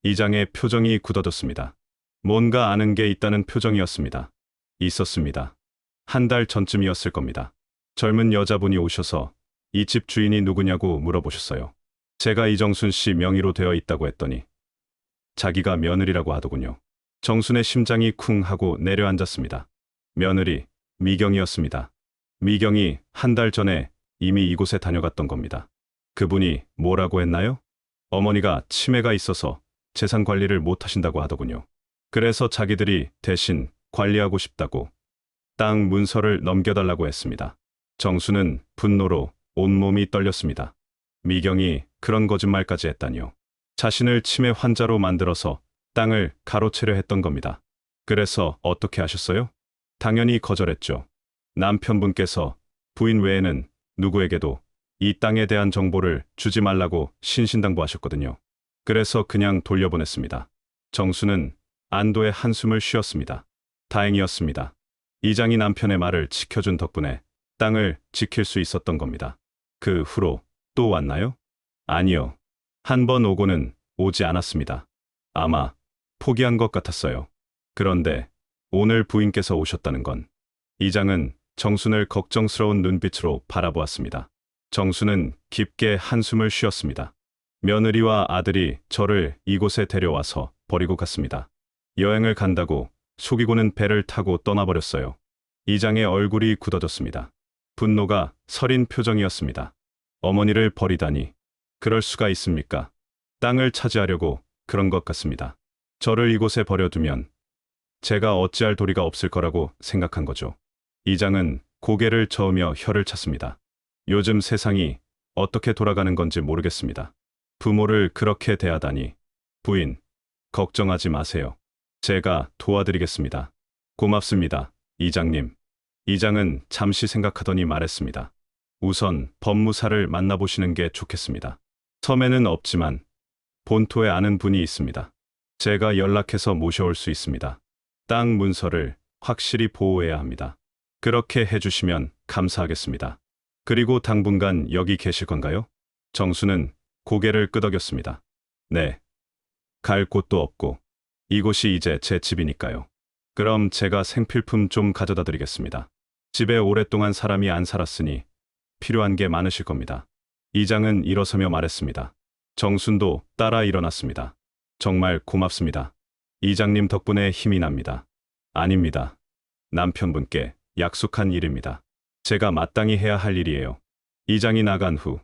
이장의 표정이 굳어졌습니다. 뭔가 아는 게 있다는 표정이었습니다. 있었습니다. 한 달 전쯤이었을 겁니다. 젊은 여자분이 오셔서 이 집 주인이 누구냐고 물어보셨어요. 제가 이정순 씨 명의로 되어 있다고 했더니 자기가 며느리라고 하더군요. 정순의 심장이 쿵 하고 내려앉았습니다. 며느리, 미경이었습니다. 미경이 한 달 전에 이미 이곳에 다녀갔던 겁니다. 그분이 뭐라고 했나요? 어머니가 치매가 있어서 재산 관리를 못 하신다고 하더군요. 그래서 자기들이 대신 관리하고 싶다고 땅 문서를 넘겨달라고 했습니다. 정수는 분노로 온몸이 떨렸습니다. 미경이 그런 거짓말까지 했다니요. 자신을 치매 환자로 만들어서 땅을 가로채려 했던 겁니다. 그래서 어떻게 하셨어요? 당연히 거절했죠. 남편분께서 부인 외에는 누구에게도 이 땅에 대한 정보를 주지 말라고 신신당부하셨거든요. 그래서 그냥 돌려보냈습니다. 정수는 안도의 한숨을 쉬었습니다. 다행이었습니다. 이장이 남편의 말을 지켜준 덕분에 땅을 지킬 수 있었던 겁니다. 그 후로 또 왔나요? 아니요. 한 번 오고는 오지 않았습니다. 아마 포기한 것 같았어요. 그런데 오늘 부인께서 오셨다는 건, 이장은 정순을 걱정스러운 눈빛으로 바라보았습니다. 정순은 깊게 한숨을 쉬었습니다. 며느리와 아들이 저를 이곳에 데려와서 버리고 갔습니다. 여행을 간다고 속이고는 배를 타고 떠나버렸어요. 이장의 얼굴이 굳어졌습니다. 분노가 서린 표정이었습니다. 어머니를 버리다니, 그럴 수가 있습니까? 땅을 차지하려고 그런 것 같습니다. 저를 이곳에 버려두면 제가 어찌할 도리가 없을 거라고 생각한 거죠. 이장은 고개를 저으며 혀를 찼습니다. 요즘 세상이 어떻게 돌아가는 건지 모르겠습니다. 부모를 그렇게 대하다니. 부인, 걱정하지 마세요. 제가 도와드리겠습니다. 고맙습니다, 이장님. 이장은 잠시 생각하더니 말했습니다. 우선 법무사를 만나보시는 게 좋겠습니다. 섬에는 없지만 본토에 아는 분이 있습니다. 제가 연락해서 모셔올 수 있습니다. 땅 문서를 확실히 보호해야 합니다. 그렇게 해주시면 감사하겠습니다. 그리고 당분간 여기 계실 건가요? 정수는 고개를 끄덕였습니다. 네. 갈 곳도 없고 이곳이 이제 제 집이니까요. 그럼 제가 생필품 좀 가져다 드리겠습니다. 집에 오랫동안 사람이 안 살았으니 필요한 게 많으실 겁니다. 이장은 일어서며 말했습니다. 정순도 따라 일어났습니다. 정말 고맙습니다. 이장님 덕분에 힘이 납니다. 아닙니다. 남편분께 약속한 일입니다. 제가 마땅히 해야 할 일이에요. 이장이 나간 후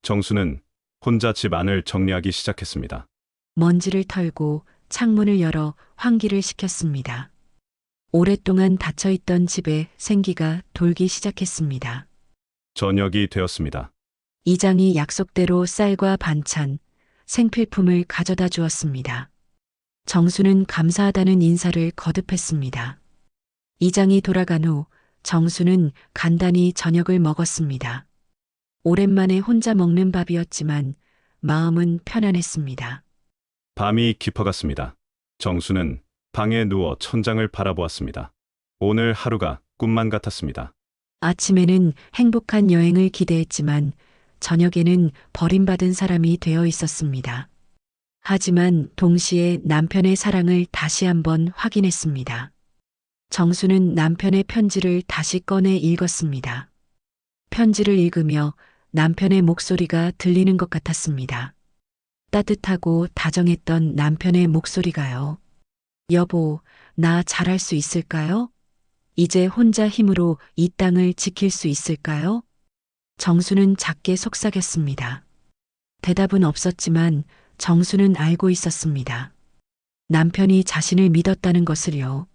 정수는 혼자 집 안을 정리하기 시작했습니다. 먼지를 털고 창문을 열어 환기를 시켰습니다. 오랫동안 닫혀있던 집에 생기가 돌기 시작했습니다. 저녁이 되었습니다. 이장이 약속대로 쌀과 반찬, 생필품을 가져다 주었습니다. 정수는 감사하다는 인사를 거듭했습니다. 이장이 돌아간 후 정수는 간단히 저녁을 먹었습니다. 오랜만에 혼자 먹는 밥이었지만 마음은 편안했습니다. 밤이 깊어갔습니다. 정수는 방에 누워 천장을 바라보았습니다. 오늘 하루가 꿈만 같았습니다. 아침에는 행복한 여행을 기대했지만 저녁에는 버림받은 사람이 되어 있었습니다. 하지만 동시에 남편의 사랑을 다시 한번 확인했습니다. 정수는 남편의 편지를 다시 꺼내 읽었습니다. 편지를 읽으며 남편의 목소리가 들리는 것 같았습니다. 따뜻하고 다정했던 남편의 목소리가요. 여보, 나 잘할 수 있을까요? 이제 혼자 힘으로 이 땅을 지킬 수 있을까요? 정수는 작게 속삭였습니다. 대답은 없었지만 정수는 알고 있었습니다. 남편이 자신을 믿었다는 것을요.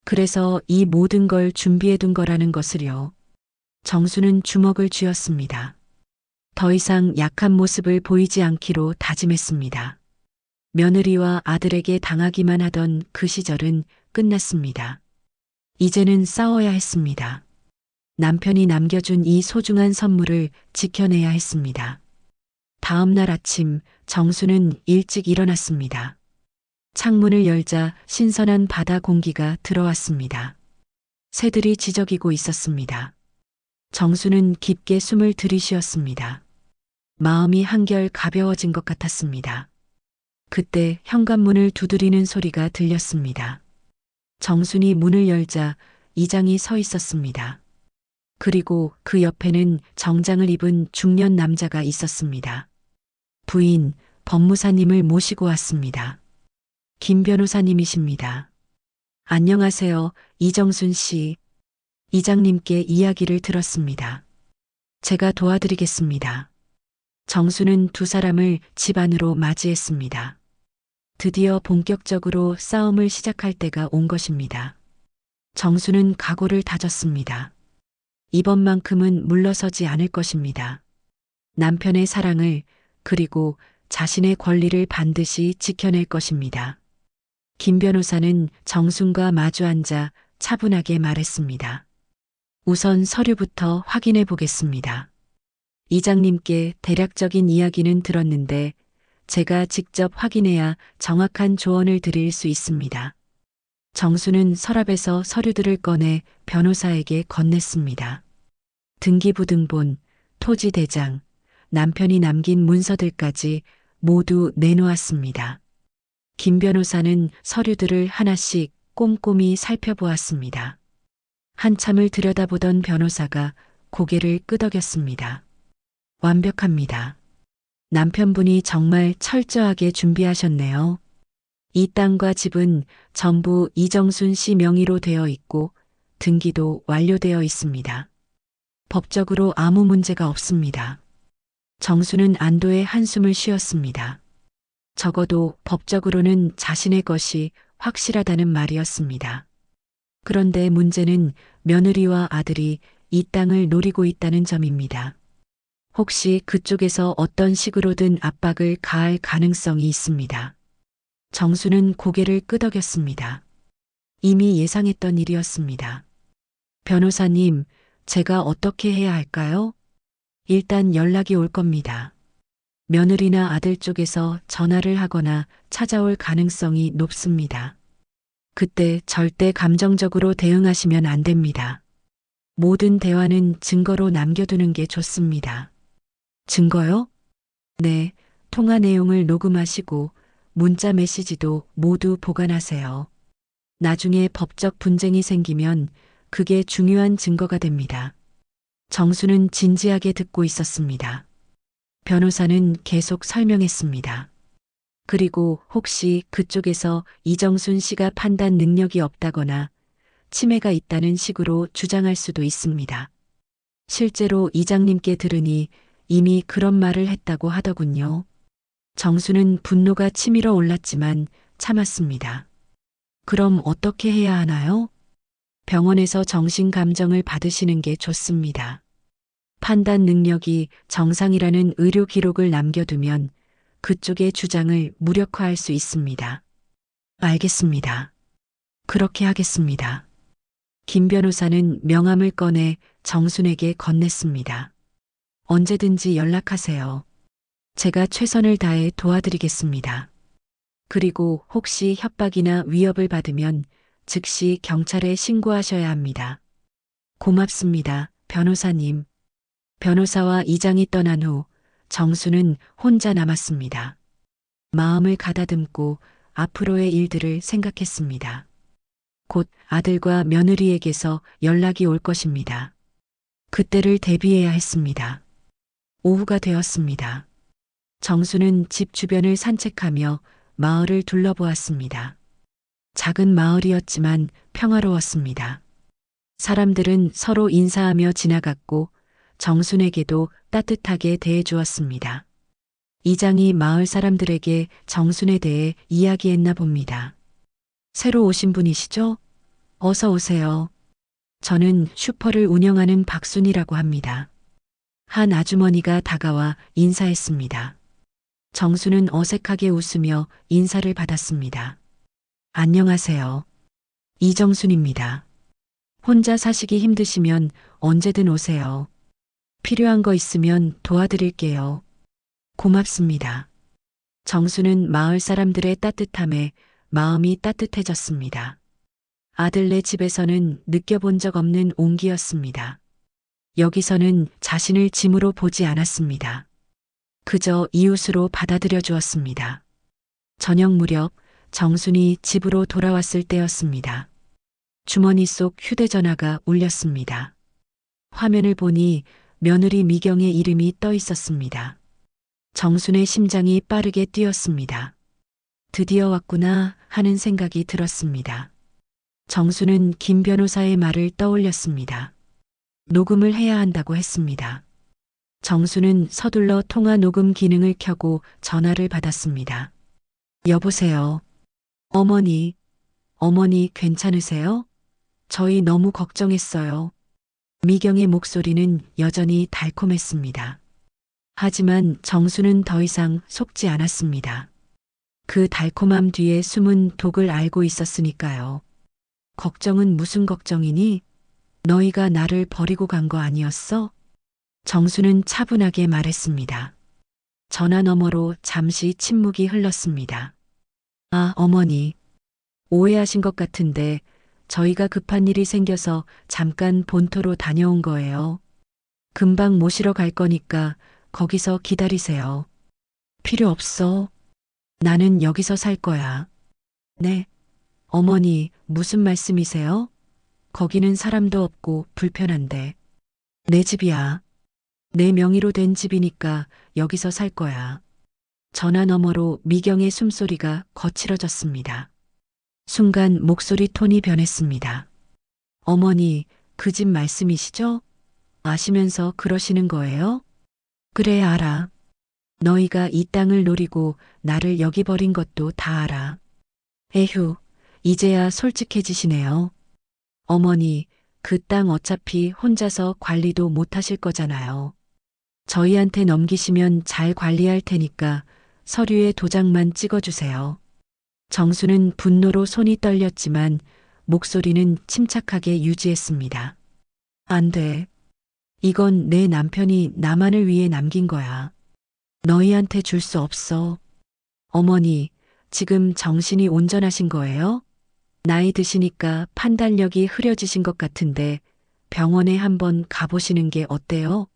그래서 이 모든 걸 준비해둔 거라는 것을요. 정수는 주먹을 쥐었습니다. 더 이상 약한 모습을 보이지 않기로 다짐했습니다. 며느리와 아들에게 당하기만 하던 그 시절은 끝났습니다. 이제는 싸워야 했습니다. 남편이 남겨준 이 소중한 선물을 지켜내야 했습니다. 다음 날 아침 정수는 일찍 일어났습니다. 창문을 열자 신선한 바다 공기가 들어왔습니다. 새들이 지저귀고 있었습니다. 정수는 깊게 숨을 들이쉬었습니다. 마음이 한결 가벼워진 것 같았습니다. 그때 현관문을 두드리는 소리가 들렸습니다. 정순이 문을 열자 이장이 서 있었습니다. 그리고 그 옆에는 정장을 입은 중년 남자가 있었습니다. 부인, 법무사님을 모시고 왔습니다. 김 변호사님이십니다. 안녕하세요, 이정순 씨. 이장님께 이야기를 들었습니다. 제가 도와드리겠습니다. 정수는 두 사람을 집 안으로 맞이했습니다. 드디어 본격적으로 싸움을 시작할 때가 온 것입니다. 정수는 각오를 다졌습니다. 이번만큼은 물러서지 않을 것입니다. 남편의 사랑을 그리고 자신의 권리를 반드시 지켜낼 것입니다. 김 변호사는 정순과 마주 앉아 차분하게 말했습니다. 우선 서류부터 확인해 보겠습니다. 이장님께 대략적인 이야기는 들었는데 제가 직접 확인해야 정확한 조언을 드릴 수 있습니다. 정수는 서랍에서 서류들을 꺼내 변호사에게 건넸습니다. 등기부등본, 토지대장, 남편이 남긴 문서들까지 모두 내놓았습니다. 김 변호사는 서류들을 하나씩 꼼꼼히 살펴보았습니다. 한참을 들여다보던 변호사가 고개를 끄덕였습니다. 완벽합니다. 남편분이 정말 철저하게 준비하셨네요. 이 땅과 집은 전부 이정순 씨 명의로 되어 있고 등기도 완료되어 있습니다. 법적으로 아무 문제가 없습니다. 정수는 안도의 한숨을 쉬었습니다. 적어도 법적으로는 자신의 것이 확실하다는 말이었습니다. 그런데 문제는 며느리와 아들이 이 땅을 노리고 있다는 점입니다. 혹시 그쪽에서 어떤 식으로든 압박을 가할 가능성이 있습니다. 정수는 고개를 끄덕였습니다. 이미 예상했던 일이었습니다. 변호사님, 제가 어떻게 해야 할까요? 일단 연락이 올 겁니다. 며느리나 아들 쪽에서 전화를 하거나 찾아올 가능성이 높습니다. 그때 절대 감정적으로 대응하시면 안 됩니다. 모든 대화는 증거로 남겨두는 게 좋습니다. 증거요? 네, 통화 내용을 녹음하시고 문자 메시지도 모두 보관하세요. 나중에 법적 분쟁이 생기면 그게 중요한 증거가 됩니다. 정수는 진지하게 듣고 있었습니다. 변호사는 계속 설명했습니다. 그리고 혹시 그쪽에서 이정순 씨가 판단 능력이 없다거나 치매가 있다는 식으로 주장할 수도 있습니다. 실제로 이장님께 들으니 이미 그런 말을 했다고 하더군요. 정수는 분노가 치밀어 올랐지만 참았습니다. 그럼 어떻게 해야 하나요? 병원에서 정신감정을 받으시는 게 좋습니다. 판단 능력이 정상이라는 의료 기록을 남겨두면 그쪽의 주장을 무력화할 수 있습니다. 알겠습니다. 그렇게 하겠습니다. 김 변호사는 명함을 꺼내 정순에게 건넸습니다. 언제든지 연락하세요. 제가 최선을 다해 도와드리겠습니다. 그리고 혹시 협박이나 위협을 받으면 즉시 경찰에 신고하셔야 합니다. 고맙습니다, 변호사님. 변호사와 이장이 떠난 후 정수는 혼자 남았습니다. 마음을 가다듬고 앞으로의 일들을 생각했습니다. 곧 아들과 며느리에게서 연락이 올 것입니다. 그때를 대비해야 했습니다. 오후가 되었습니다. 정수는 집 주변을 산책하며 마을을 둘러보았습니다. 작은 마을이었지만 평화로웠습니다. 사람들은 서로 인사하며 지나갔고 정순에게도 따뜻하게 대해주었습니다. 이장이 마을 사람들에게 정순에 대해 이야기했나 봅니다. 새로 오신 분이시죠? 어서 오세요. 저는 슈퍼를 운영하는 박순이라고 합니다. 한 아주머니가 다가와 인사했습니다. 정수는 어색하게 웃으며 인사를 받았습니다. 안녕하세요. 이정순입니다. 혼자 사시기 힘드시면 언제든 오세요. 필요한 거 있으면 도와드릴게요. 고맙습니다. 정수는 마을 사람들의 따뜻함에 마음이 따뜻해졌습니다. 아들네 집에서는 느껴본 적 없는 온기였습니다. 여기서는 자신을 짐으로 보지 않았습니다. 그저 이웃으로 받아들여 주었습니다. 저녁 무렵 정순이 집으로 돌아왔을 때였습니다. 주머니 속 휴대전화가 울렸습니다. 화면을 보니 며느리 미경의 이름이 떠 있었습니다. 정순의 심장이 빠르게 뛰었습니다. 드디어 왔구나 하는 생각이 들었습니다. 정순은 김 변호사의 말을 떠올렸습니다. 녹음을 해야 한다고 했습니다. 정수는 서둘러 통화 녹음 기능을 켜고 전화를 받았습니다. 여보세요. 어머니 괜찮으세요? 저희 너무 걱정했어요. 미경의 목소리는 여전히 달콤했습니다. 하지만 정수는 더 이상 속지 않았습니다. 그 달콤함 뒤에 숨은 독을 알고 있었으니까요. 걱정은 무슨 걱정이니? 너희가 나를 버리고 간 거 아니었어? 정수는 차분하게 말했습니다. 전화 너머로 잠시 침묵이 흘렀습니다. 아, 어머니. 오해하신 것 같은데 저희가 급한 일이 생겨서 잠깐 본토로 다녀온 거예요. 금방 모시러 갈 거니까 거기서 기다리세요. 필요 없어. 나는 여기서 살 거야. 네. 어머니, 무슨 말씀이세요? 거기는 사람도 없고 불편한데. 내 집이야. 내 명의로 된 집이니까 여기서 살 거야. 전화 너머로 미경의 숨소리가 거칠어졌습니다. 순간 목소리 톤이 변했습니다. 어머니, 그 집 말씀이시죠? 아시면서 그러시는 거예요? 그래, 알아. 너희가 이 땅을 노리고 나를 여기 버린 것도 다 알아. 에휴, 이제야 솔직해지시네요. 어머니, 그 땅 어차피 혼자서 관리도 못 하실 거잖아요. 저희한테 넘기시면 잘 관리할 테니까 서류에 도장만 찍어주세요. 정수는 분노로 손이 떨렸지만 목소리는 침착하게 유지했습니다. 안 돼. 이건 내 남편이 나만을 위해 남긴 거야. 너희한테 줄 수 없어. 어머니, 지금 정신이 온전하신 거예요? 나이 드시니까 판단력이 흐려지신 것 같은데 병원에 한번 가보시는 게 어때요?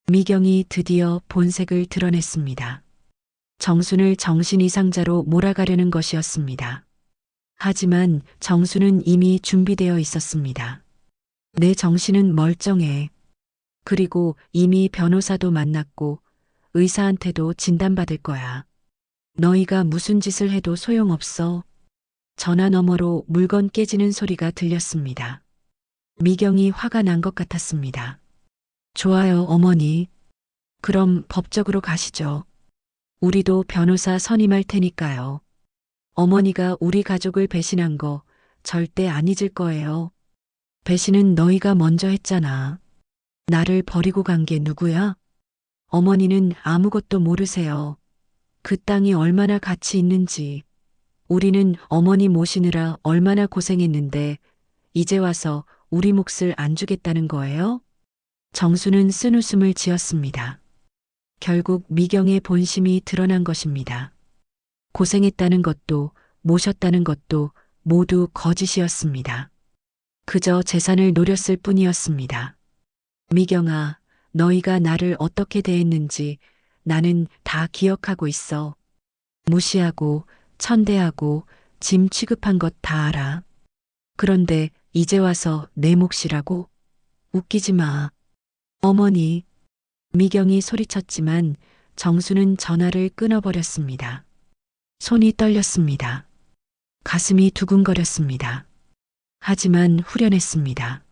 미경이 드디어 본색을 드러냈습니다. 정순을 정신 이상자로 몰아가려는 것이었습니다. 하지만 정순은 이미 준비되어 있었습니다. 내 정신은 멀쩡해. 그리고 이미 변호사도 만났고 의사한테도 진단받을 거야. 너희가 무슨 짓을 해도 소용없어. 전화 너머로 물건 깨지는 소리가 들렸습니다. 미경이 화가 난 것 같았습니다. 좋아요, 어머니. 그럼 법적으로 가시죠. 우리도 변호사 선임할 테니까요. 어머니가 우리 가족을 배신한 거 절대 안 잊을 거예요. 배신은 너희가 먼저 했잖아. 나를 버리고 간 게 누구야? 어머니는 아무것도 모르세요. 그 땅이 얼마나 가치 있는지. 우리는 어머니 모시느라 얼마나 고생했는데 이제 와서 우리 몫을 안 주겠다는 거예요? 정수는 쓴웃음을 지었습니다. 결국 미경의 본심이 드러난 것입니다. 고생했다는 것도 모셨다는 것도 모두 거짓이었습니다. 그저 재산을 노렸을 뿐이었습니다. 미경아, 너희가 나를 어떻게 대했는지 나는 다 기억하고 있어. 무시하고 천대하고 짐 취급한 것 다 알아. 그런데 이제 와서 내 몫이라고? 웃기지 마. 어머니. 미경이 소리쳤지만 정수는 전화를 끊어버렸습니다. 손이 떨렸습니다. 가슴이 두근거렸습니다. 하지만 후련했습니다.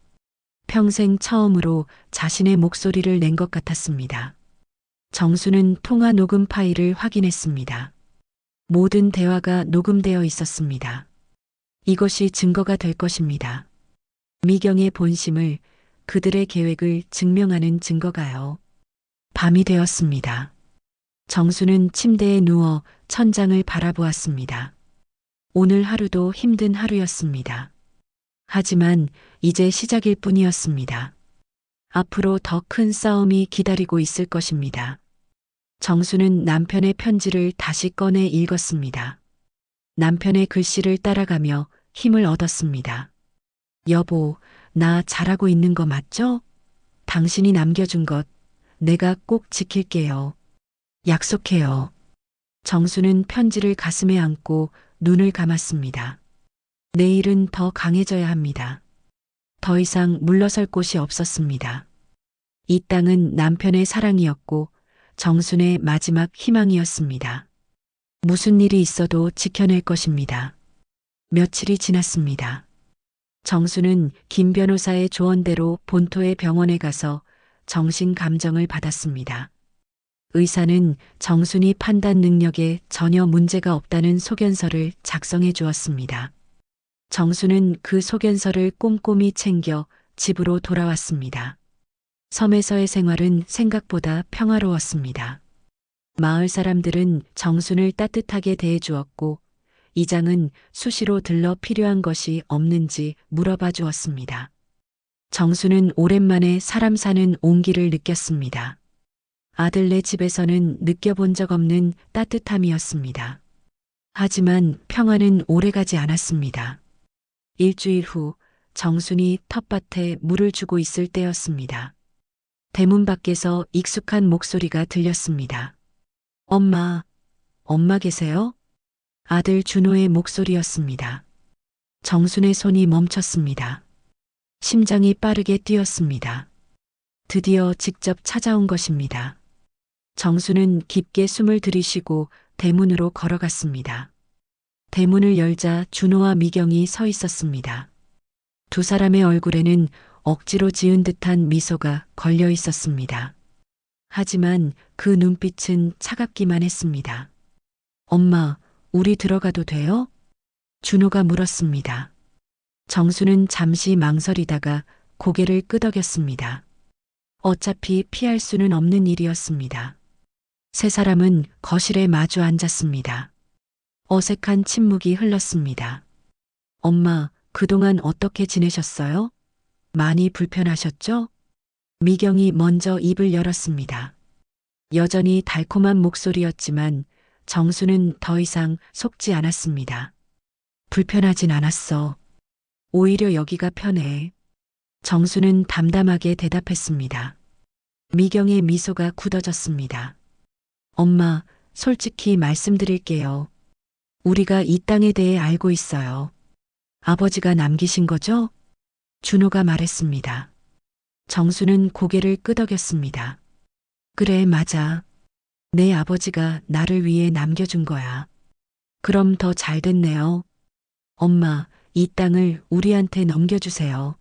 평생 처음으로 자신의 목소리를 낸 것 같았습니다. 정수는 통화 녹음 파일을 확인했습니다. 모든 대화가 녹음되어 있었습니다. 이것이 증거가 될 것입니다. 미경의 본심을, 그들의 계획을 증명하는 증거가요. 밤이 되었습니다. 정수는 침대에 누워 천장을 바라보았습니다. 오늘 하루도 힘든 하루였습니다. 하지만 이제 시작일 뿐이었습니다. 앞으로 더 큰 싸움이 기다리고 있을 것입니다. 정수는 남편의 편지를 다시 꺼내 읽었습니다. 남편의 글씨를 따라가며 힘을 얻었습니다. 여보, 나 잘하고 있는 거 맞죠? 당신이 남겨준 것 내가 꼭 지킬게요. 약속해요. 정수는 편지를 가슴에 안고 눈을 감았습니다. 내일은 더 강해져야 합니다. 더 이상 물러설 곳이 없었습니다. 이 땅은 남편의 사랑이었고 정순의 마지막 희망이었습니다. 무슨 일이 있어도 지켜낼 것입니다. 며칠이 지났습니다. 정수는 김 변호사의 조언대로 본토의 병원에 가서 정신 감정을 받았습니다. 의사는 정순이 판단 능력에 전혀 문제가 없다는 소견서를 작성해 주었습니다. 정수는 그 소견서를 꼼꼼히 챙겨 집으로 돌아왔습니다. 섬에서의 생활은 생각보다 평화로웠습니다. 마을 사람들은 정순을 따뜻하게 대해주었고 이장은 수시로 들러 필요한 것이 없는지 물어봐 주었습니다. 정수는 오랜만에 사람 사는 온기를 느꼈습니다. 아들네 집에서는 느껴본 적 없는 따뜻함이었습니다. 하지만 평화는 오래가지 않았습니다. 일주일 후 정순이 텃밭에 물을 주고 있을 때였습니다. 대문 밖에서 익숙한 목소리가 들렸습니다. 엄마, 엄마 계세요? 아들 준호의 목소리였습니다. 정순의 손이 멈췄습니다. 심장이 빠르게 뛰었습니다. 드디어 직접 찾아온 것입니다. 정수는 깊게 숨을 들이쉬고 대문으로 걸어갔습니다. 대문을 열자 준호와 미경이 서 있었습니다. 두 사람의 얼굴에는 억지로 지은 듯한 미소가 걸려 있었습니다. 하지만 그 눈빛은 차갑기만 했습니다. 엄마, 우리 들어가도 돼요? 준호가 물었습니다. 정수는 잠시 망설이다가 고개를 끄덕였습니다. 어차피 피할 수는 없는 일이었습니다. 세 사람은 거실에 마주 앉았습니다. 어색한 침묵이 흘렀습니다. 엄마, 그동안 어떻게 지내셨어요? 많이 불편하셨죠? 미경이 먼저 입을 열었습니다. 여전히 달콤한 목소리였지만 정수는 더 이상 속지 않았습니다. 불편하진 않았어. 오히려 여기가 편해. 정수는 담담하게 대답했습니다. 미경의 미소가 굳어졌습니다. 엄마, 솔직히 말씀드릴게요. 우리가 이 땅에 대해 알고 있어요. 아버지가 남기신 거죠? 준호가 말했습니다. 정수는 고개를 끄덕였습니다. 그래, 맞아. 내 아버지가 나를 위해 남겨준 거야. 그럼 더 잘 됐네요. 엄마, 이 땅을 우리한테 넘겨주세요.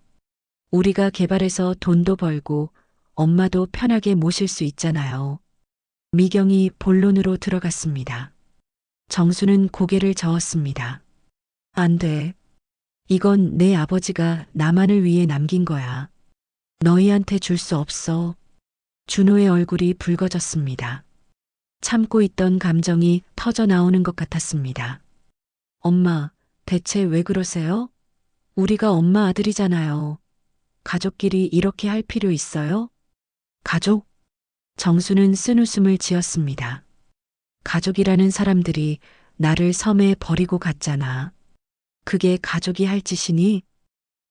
우리가 개발해서 돈도 벌고 엄마도 편하게 모실 수 있잖아요. 미경이 본론으로 들어갔습니다. 정수는 고개를 저었습니다. 안 돼. 이건 내 아버지가 나만을 위해 남긴 거야. 너희한테 줄 수 없어. 준호의 얼굴이 붉어졌습니다. 참고 있던 감정이 터져 나오는 것 같았습니다. 엄마, 대체 왜 그러세요? 우리가 엄마 아들이잖아요. 가족끼리 이렇게 할 필요 있어요? 가족? 정수는 쓴웃음을 지었습니다. 가족이라는 사람들이 나를 섬에 버리고 갔잖아. 그게 가족이 할 짓이니?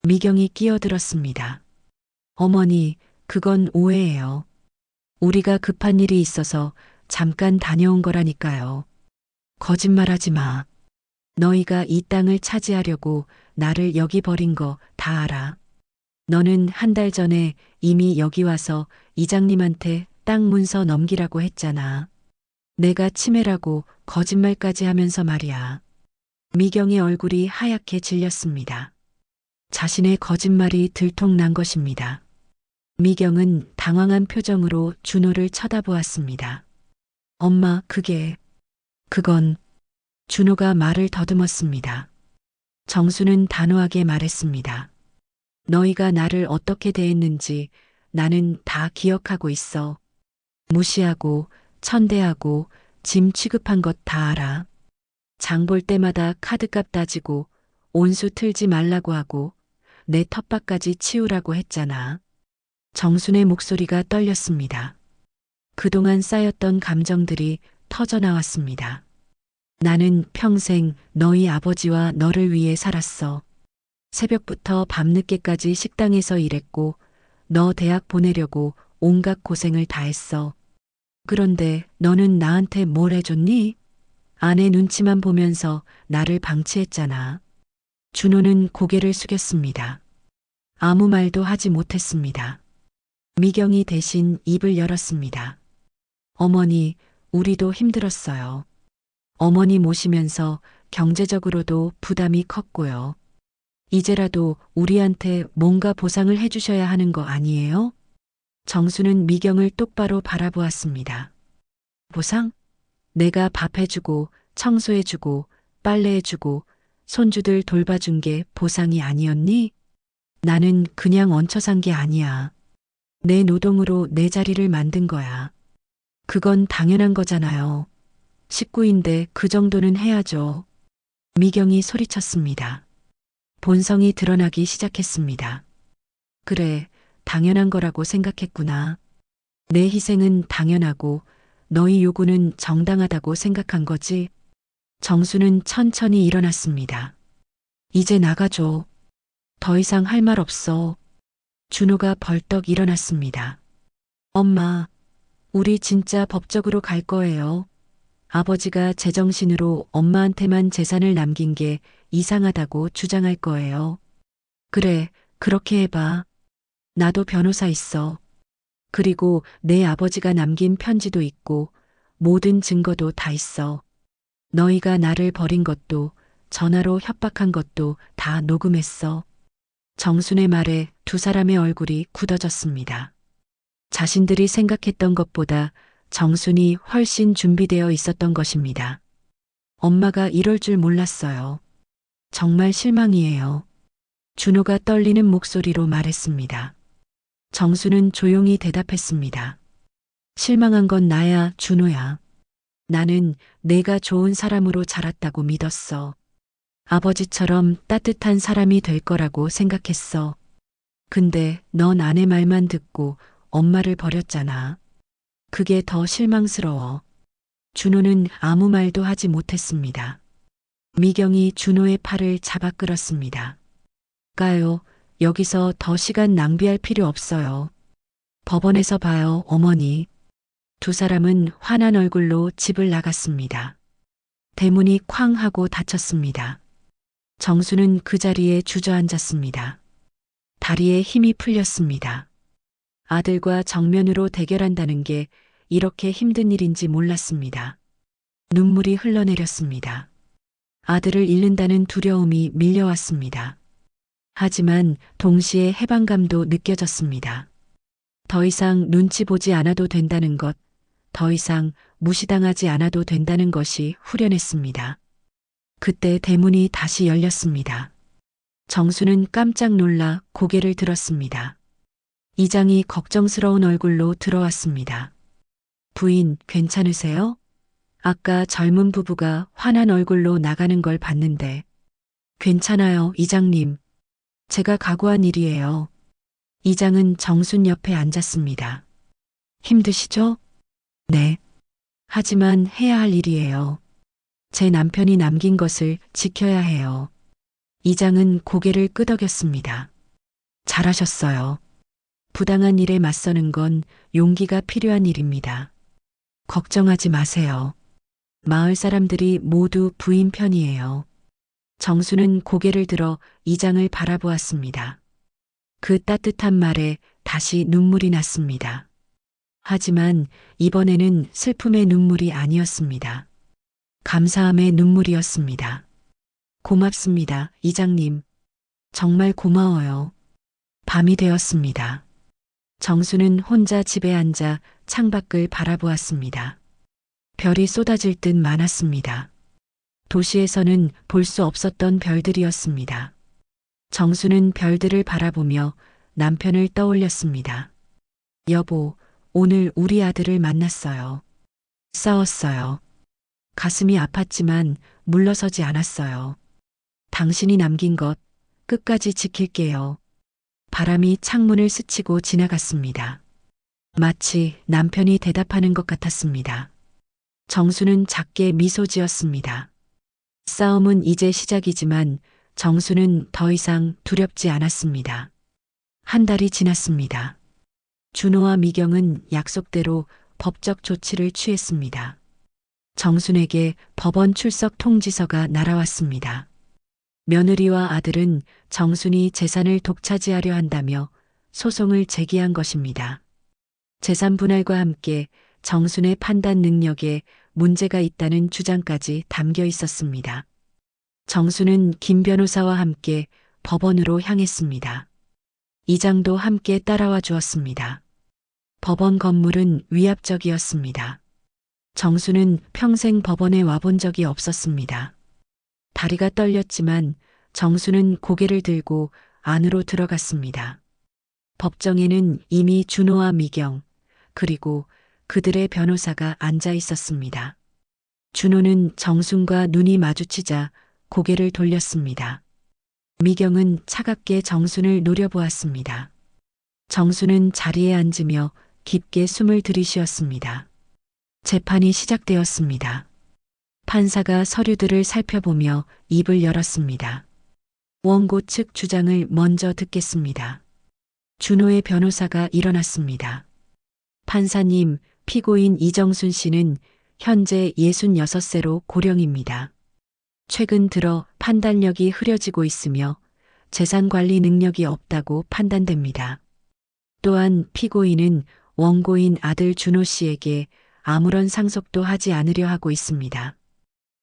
미경이 끼어들었습니다. 어머니, 그건 오해예요. 우리가 급한 일이 있어서 잠깐 다녀온 거라니까요. 거짓말하지 마. 너희가 이 땅을 차지하려고 나를 여기 버린 거 다 알아. 너는 한 달 전에 이미 여기 와서 이장님한테 땅 문서 넘기라고 했잖아. 내가 치매라고 거짓말까지 하면서 말이야. 미경의 얼굴이 하얗게 질렸습니다. 자신의 거짓말이 들통난 것입니다. 미경은 당황한 표정으로 준호를 쳐다보았습니다. 엄마, 그건 준호가 말을 더듬었습니다. 정수는 단호하게 말했습니다. 너희가 나를 어떻게 대했는지 나는 다 기억하고 있어. 무시하고 천대하고 짐 취급한 것 다 알아. 장 볼 때마다 카드값 따지고 온수 틀지 말라고 하고 내 텃밭까지 치우라고 했잖아. 정순의 목소리가 떨렸습니다. 그동안 쌓였던 감정들이 터져나왔습니다. 나는 평생 너희 아버지와 너를 위해 살았어. 새벽부터 밤늦게까지 식당에서 일했고 너 대학 보내려고 온갖 고생을 다했어. 그런데 너는 나한테 뭘 해줬니? 아내 눈치만 보면서 나를 방치했잖아. 준호는 고개를 숙였습니다. 아무 말도 하지 못했습니다. 미경이 대신 입을 열었습니다. 어머니, 우리도 힘들었어요. 어머니 모시면서 경제적으로도 부담이 컸고요. 이제라도 우리한테 뭔가 보상을 해주셔야 하는 거 아니에요? 정수는 미경을 똑바로 바라보았습니다. 보상? 내가 밥 해주고 청소해주고 빨래해주고 손주들 돌봐준 게 보상이 아니었니? 나는 그냥 얹혀 산 게 아니야. 내 노동으로 내 자리를 만든 거야. 그건 당연한 거잖아요. 식구인데 그 정도는 해야죠. 미경이 소리쳤습니다. 본성이 드러나기 시작했습니다. 그래, 당연한 거라고 생각했구나. 내 희생은 당연하고 너희 요구는 정당하다고 생각한 거지. 정수는 천천히 일어났습니다. 이제 나가줘. 더 이상 할 말 없어. 준호가 벌떡 일어났습니다. 엄마, 우리 진짜 법적으로 갈 거예요. 아버지가 제정신으로 엄마한테만 재산을 남긴 게 이상하다고 주장할 거예요. 그래, 그렇게 해봐. 나도 변호사 있어. 그리고 내 아버지가 남긴 편지도 있고 모든 증거도 다 있어. 너희가 나를 버린 것도 전화로 협박한 것도 다 녹음했어. 정순의 말에 두 사람의 얼굴이 굳어졌습니다. 자신들이 생각했던 것보다 정순이 훨씬 준비되어 있었던 것입니다. 엄마가 이럴 줄 몰랐어요. 정말 실망이에요. 준호가 떨리는 목소리로 말했습니다. 정수는 조용히 대답했습니다. 실망한 건 나야, 준호야. 나는 내가 좋은 사람으로 자랐다고 믿었어. 아버지처럼 따뜻한 사람이 될 거라고 생각했어. 근데 넌 아내 말만 듣고 엄마를 버렸잖아. 그게 더 실망스러워. 준호는 아무 말도 하지 못했습니다. 미경이 준호의 팔을 잡아 끌었습니다. 가요. 여기서 더 시간 낭비할 필요 없어요. 법원에서 봐요, 어머니. 두 사람은 화난 얼굴로 집을 나갔습니다. 대문이 쾅 하고 닫혔습니다. 정수는 그 자리에 주저앉았습니다. 다리에 힘이 풀렸습니다. 아들과 정면으로 대결한다는 게 이렇게 힘든 일인지 몰랐습니다. 눈물이 흘러내렸습니다. 아들을 잃는다는 두려움이 밀려왔습니다. 하지만 동시에 해방감도 느껴졌습니다. 더 이상 눈치 보지 않아도 된다는 것, 더 이상 무시당하지 않아도 된다는 것이 후련했습니다. 그때 대문이 다시 열렸습니다. 정수는 깜짝 놀라 고개를 들었습니다. 이장이 걱정스러운 얼굴로 들어왔습니다. 부인, 괜찮으세요? 아까 젊은 부부가 화난 얼굴로 나가는 걸 봤는데. 괜찮아요, 이장님. 제가 각오한 일이에요. 이장은 정순 옆에 앉았습니다. 힘드시죠? 네. 하지만 해야 할 일이에요. 제 남편이 남긴 것을 지켜야 해요. 이장은 고개를 끄덕였습니다. 잘하셨어요. 부당한 일에 맞서는 건 용기가 필요한 일입니다. 걱정하지 마세요. 마을 사람들이 모두 부인 편이에요. 정수는 고개를 들어 이장을 바라보았습니다. 그 따뜻한 말에 다시 눈물이 났습니다. 하지만 이번에는 슬픔의 눈물이 아니었습니다. 감사함의 눈물이었습니다. 고맙습니다, 이장님. 정말 고마워요. 밤이 되었습니다. 정수는 혼자 집에 앉아 창밖을 바라보았습니다. 별이 쏟아질 듯 많았습니다. 도시에서는 볼 수 없었던 별들이었습니다. 정수는 별들을 바라보며 남편을 떠올렸습니다. 여보, 오늘 우리 아들을 만났어요. 싸웠어요. 가슴이 아팠지만 물러서지 않았어요. 당신이 남긴 것 끝까지 지킬게요. 바람이 창문을 스치고 지나갔습니다. 마치 남편이 대답하는 것 같았습니다. 정수는 작게 미소 지었습니다. 싸움은 이제 시작이지만 정수는 더 이상 두렵지 않았습니다. 한 달이 지났습니다. 준호와 미경은 약속대로 법적 조치를 취했습니다. 정순에게 법원 출석 통지서가 날아왔습니다. 며느리와 아들은 정순이 재산을 독차지하려 한다며 소송을 제기한 것입니다. 재산 분할과 함께 정순의 판단 능력에 문제가 있다는 주장까지 담겨 있었습니다. 정순은 김 변호사와 함께 법원으로 향했습니다. 이장도 함께 따라와 주었습니다. 법원 건물은 위압적이었습니다. 정수는 평생 법원에 와본 적이 없었습니다. 다리가 떨렸지만 정수는 고개를 들고 안으로 들어갔습니다. 법정에는 이미 준호와 미경, 그리고 그들의 변호사가 앉아 있었습니다. 준호는 정순과 눈이 마주치자 고개를 돌렸습니다. 미경은 차갑게 정순을 노려보았습니다. 정순은 자리에 앉으며 깊게 숨을 들이쉬었습니다. 재판이 시작되었습니다. 판사가 서류들을 살펴보며 입을 열었습니다. 원고 측 주장을 먼저 듣겠습니다. 준호의 변호사가 일어났습니다. 판사님, 피고인 이정순 씨는 현재 66세로 고령입니다. 최근 들어 판단력이 흐려지고 있으며 재산 관리 능력이 없다고 판단됩니다. 또한 피고인은 원고인 아들 준호 씨에게 아무런 상속도 하지 않으려 하고 있습니다.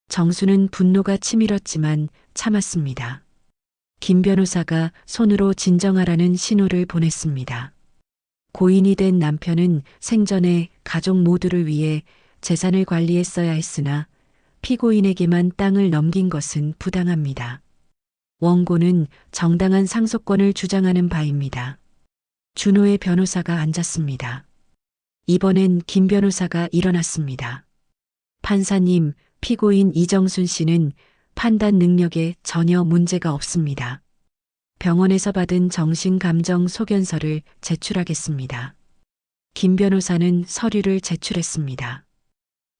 정수는 분노가 치밀었지만 참았습니다. 김 변호사가 손으로 진정하라는 신호를 보냈습니다. 고인이 된 남편은 생전에 가족 모두를 위해 재산을 관리했어야 했으나 피고인에게만 땅을 넘긴 것은 부당합니다. 원고는 정당한 상속권을 주장하는 바입니다. 준호의 변호사가 앉았습니다. 이번엔 김 변호사가 일어났습니다. 판사님, 피고인 이정순 씨는 판단 능력에 전혀 문제가 없습니다. 병원에서 받은 정신감정 소견서를 제출하겠습니다. 김 변호사는 서류를 제출했습니다.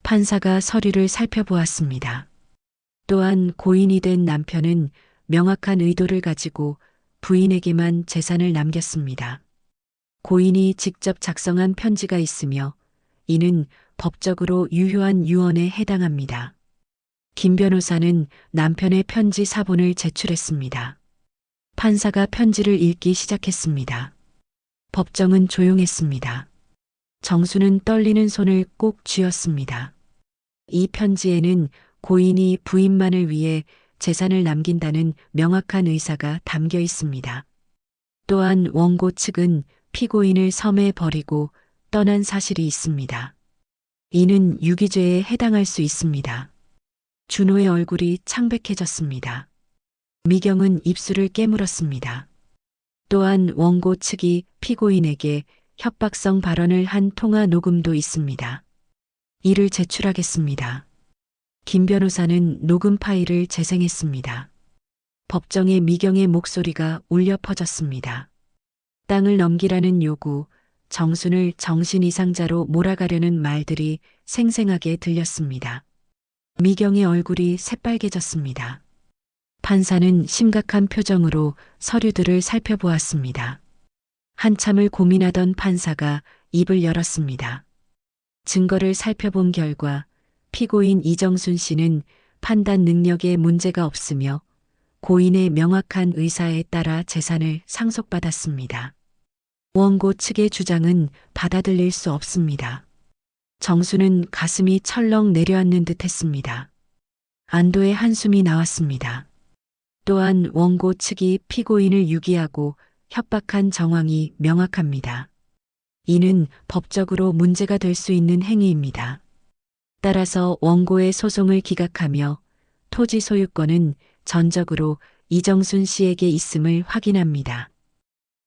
판사가 서류를 살펴보았습니다. 또한 고인이 된 남편은 명확한 의도를 가지고 부인에게만 재산을 남겼습니다. 고인이 직접 작성한 편지가 있으며 이는 법적으로 유효한 유언에 해당합니다. 김 변호사는 남편의 편지 사본을 제출했습니다. 판사가 편지를 읽기 시작했습니다. 법정은 조용했습니다. 정수는 떨리는 손을 꼭 쥐었습니다. 이 편지에는 고인이 부인만을 위해 재산을 남긴다는 명확한 의사가 담겨 있습니다. 또한 원고 측은 피고인을 섬에 버리고 떠난 사실이 있습니다. 이는 유기죄에 해당할 수 있습니다. 준호의 얼굴이 창백해졌습니다. 미경은 입술을 깨물었습니다. 또한 원고 측이 피고인에게 협박성 발언을 한 통화 녹음도 있습니다. 이를 제출하겠습니다. 김 변호사는 녹음 파일을 재생했습니다. 법정에 미경의 목소리가 울려 퍼졌습니다. 땅을 넘기라는 요구, 정순을 정신 이상자로 몰아가려는 말들이 생생하게 들렸습니다. 미경의 얼굴이 새빨개졌습니다. 판사는 심각한 표정으로 서류들을 살펴보았습니다. 한참을 고민하던 판사가 입을 열었습니다. 증거를 살펴본 결과 피고인 이정순 씨는 판단 능력에 문제가 없으며 고인의 명확한 의사에 따라 재산을 상속받았습니다. 원고 측의 주장은 받아들일 수 없습니다. 정수는 가슴이 철렁 내려앉는 듯 했습니다. 안도의 한숨이 나왔습니다. 또한 원고 측이 피고인을 유기하고 협박한 정황이 명확합니다. 이는 법적으로 문제가 될 수 있는 행위입니다. 따라서 원고의 소송을 기각하며 토지 소유권은 전적으로 이정순 씨에게 있음을 확인합니다.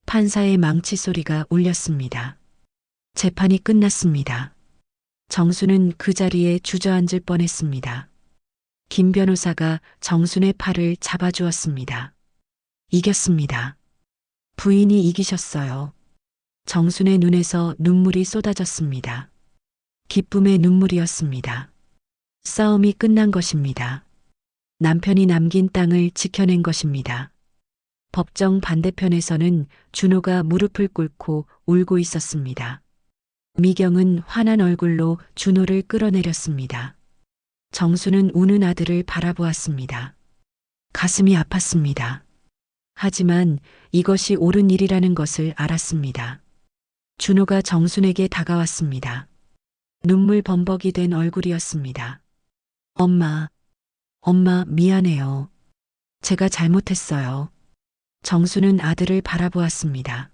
판사의 망치 소리가 울렸습니다. 재판이 끝났습니다. 정순은 그 자리에 주저앉을 뻔했습니다. 김 변호사가 정순의 팔을 잡아주었습니다. 이겼습니다. 부인이 이기셨어요. 정순의 눈에서 눈물이 쏟아졌습니다. 기쁨의 눈물이었습니다. 싸움이 끝난 것입니다. 남편이 남긴 땅을 지켜낸 것입니다. 법정 반대편에서는 준호가 무릎을 꿇고 울고 있었습니다. 미경은 환한 얼굴로 준호를 끌어내렸습니다. 정수는 우는 아들을 바라보았습니다. 가슴이 아팠습니다. 하지만 이것이 옳은 일이라는 것을 알았습니다. 준호가 정순에게 다가왔습니다. 눈물 범벅이 된 얼굴이었습니다. 엄마 미안해요. 제가 잘못했어요. 정수는 아들을 바라보았습니다.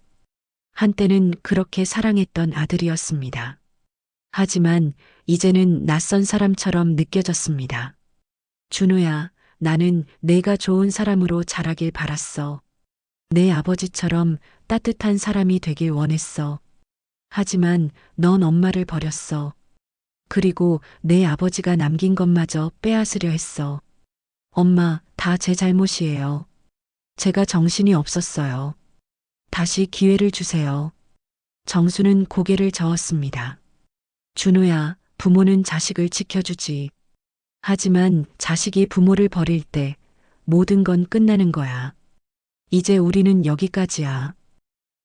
한때는 그렇게 사랑했던 아들이었습니다. 하지만 이제는 낯선 사람처럼 느껴졌습니다. 준호야, 나는 내가 좋은 사람으로 자라길 바랐어. 내 아버지처럼 따뜻한 사람이 되길 원했어. 하지만 넌 엄마를 버렸어. 그리고 내 아버지가 남긴 것마저 빼앗으려 했어. 엄마, 다 제 잘못이에요. 제가 정신이 없었어요. 다시 기회를 주세요. 정수는 고개를 저었습니다. 준호야, 부모는 자식을 지켜주지. 하지만 자식이 부모를 버릴 때 모든 건 끝나는 거야. 이제 우리는 여기까지야.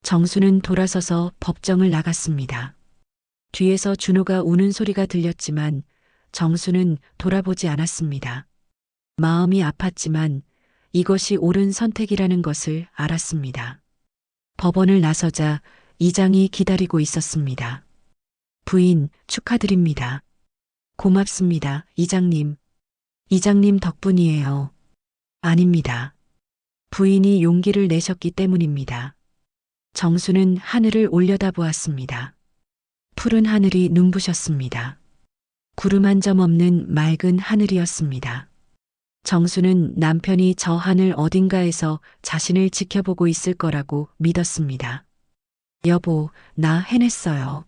정수는 돌아서서 법정을 나갔습니다. 뒤에서 준호가 우는 소리가 들렸지만 정수는 돌아보지 않았습니다. 마음이 아팠지만 이것이 옳은 선택이라는 것을 알았습니다. 법원을 나서자 이장이 기다리고 있었습니다. 부인, 축하드립니다. 고맙습니다, 이장님. 이장님 덕분이에요. 아닙니다. 부인이 용기를 내셨기 때문입니다. 정수는 하늘을 올려다보았습니다. 푸른 하늘이 눈부셨습니다. 구름 한 점 없는 맑은 하늘이었습니다. 정수는 남편이 저 하늘 어딘가에서 자신을 지켜보고 있을 거라고 믿었습니다. 여보, 나 해냈어요.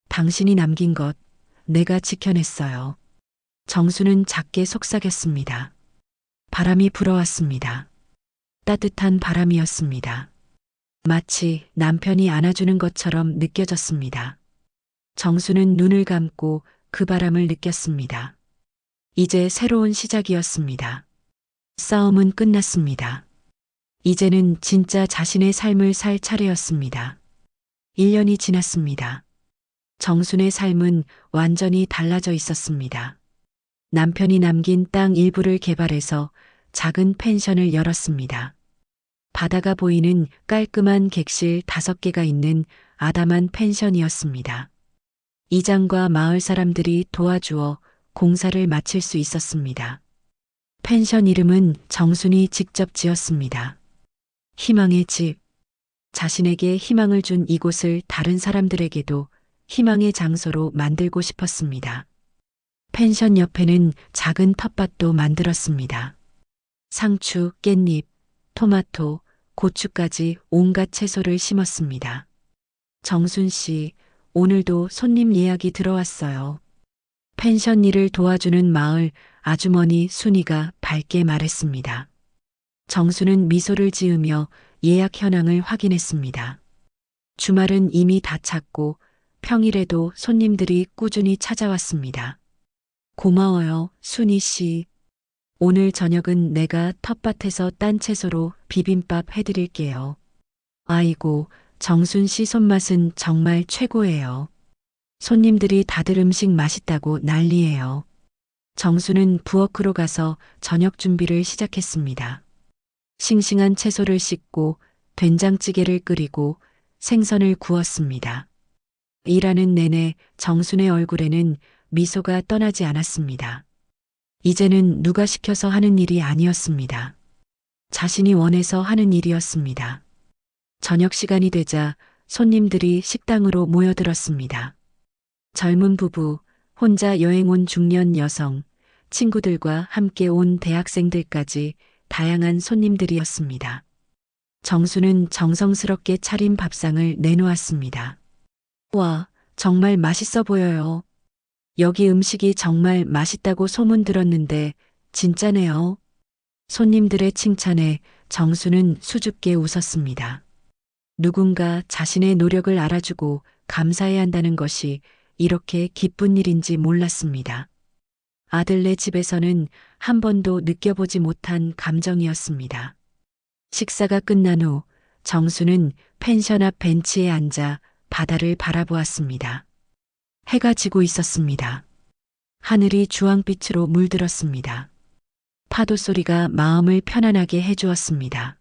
당신이 남긴 것, 내가 지켜냈어요. 정수는 작게 속삭였습니다. 바람이 불어왔습니다. 따뜻한 바람이었습니다. 마치 남편이 안아주는 것처럼 느껴졌습니다. 정수는 눈을 감고 그 바람을 느꼈습니다. 이제 새로운 시작이었습니다. 싸움은 끝났습니다. 이제는 진짜 자신의 삶을 살 차례였습니다. 1년이 지났습니다. 정순의 삶은 완전히 달라져 있었습니다. 남편이 남긴 땅 일부를 개발해서 작은 펜션을 열었습니다. 바다가 보이는 깔끔한 객실 5개가 있는 아담한 펜션이었습니다. 이장과 마을 사람들이 도와주어 공사를 마칠 수 있었습니다. 펜션 이름은 정순이 직접 지었습니다. 희망의 집. 자신에게 희망을 준 이곳을 다른 사람들에게도 희망의 장소로 만들고 싶었습니다. 펜션 옆에는 작은 텃밭도 만들었습니다. 상추, 깻잎, 토마토, 고추까지 온갖 채소를 심었습니다. 정순 씨, 오늘도 손님 예약이 들어왔어요. 펜션 일을 도와주는 마을 아주머니 순이가 밝게 말했습니다. 정수는 미소를 지으며 예약 현황을 확인했습니다. 주말은 이미 다 찼고 평일에도 손님들이 꾸준히 찾아왔습니다. 고마워요, 순희 씨. 오늘 저녁은 내가 텃밭에서 딴 채소로 비빔밥 해드릴게요. 아이고, 정순 씨 손맛은 정말 최고예요. 손님들이 다들 음식 맛있다고 난리예요. 정수는 부엌으로 가서 저녁 준비를 시작했습니다. 싱싱한 채소를 씻고 된장찌개를 끓이고 생선을 구웠습니다. 일하는 내내 정순의 얼굴에는 미소가 떠나지 않았습니다. 이제는 누가 시켜서 하는 일이 아니었습니다. 자신이 원해서 하는 일이었습니다. 저녁 시간이 되자 손님들이 식당으로 모여들었습니다. 젊은 부부, 혼자 여행 온 중년 여성, 친구들과 함께 온 대학생들까지 다양한 손님들이었습니다. 정수는 정성스럽게 차린 밥상을 내놓았습니다. 와, 정말 맛있어 보여요. 여기 음식이 정말 맛있다고 소문 들었는데 진짜네요. 손님들의 칭찬에 정수는 수줍게 웃었습니다. 누군가 자신의 노력을 알아주고 감사해야 한다는 것이 이렇게 기쁜 일인지 몰랐습니다. 아들네 집에서는 한 번도 느껴보지 못한 감정이었습니다. 식사가 끝난 후 정수는 펜션 앞 벤치에 앉아 바다를 바라보았습니다. 해가 지고 있었습니다. 하늘이 주황빛으로 물들었습니다. 파도 소리가 마음을 편안하게 해주었습니다.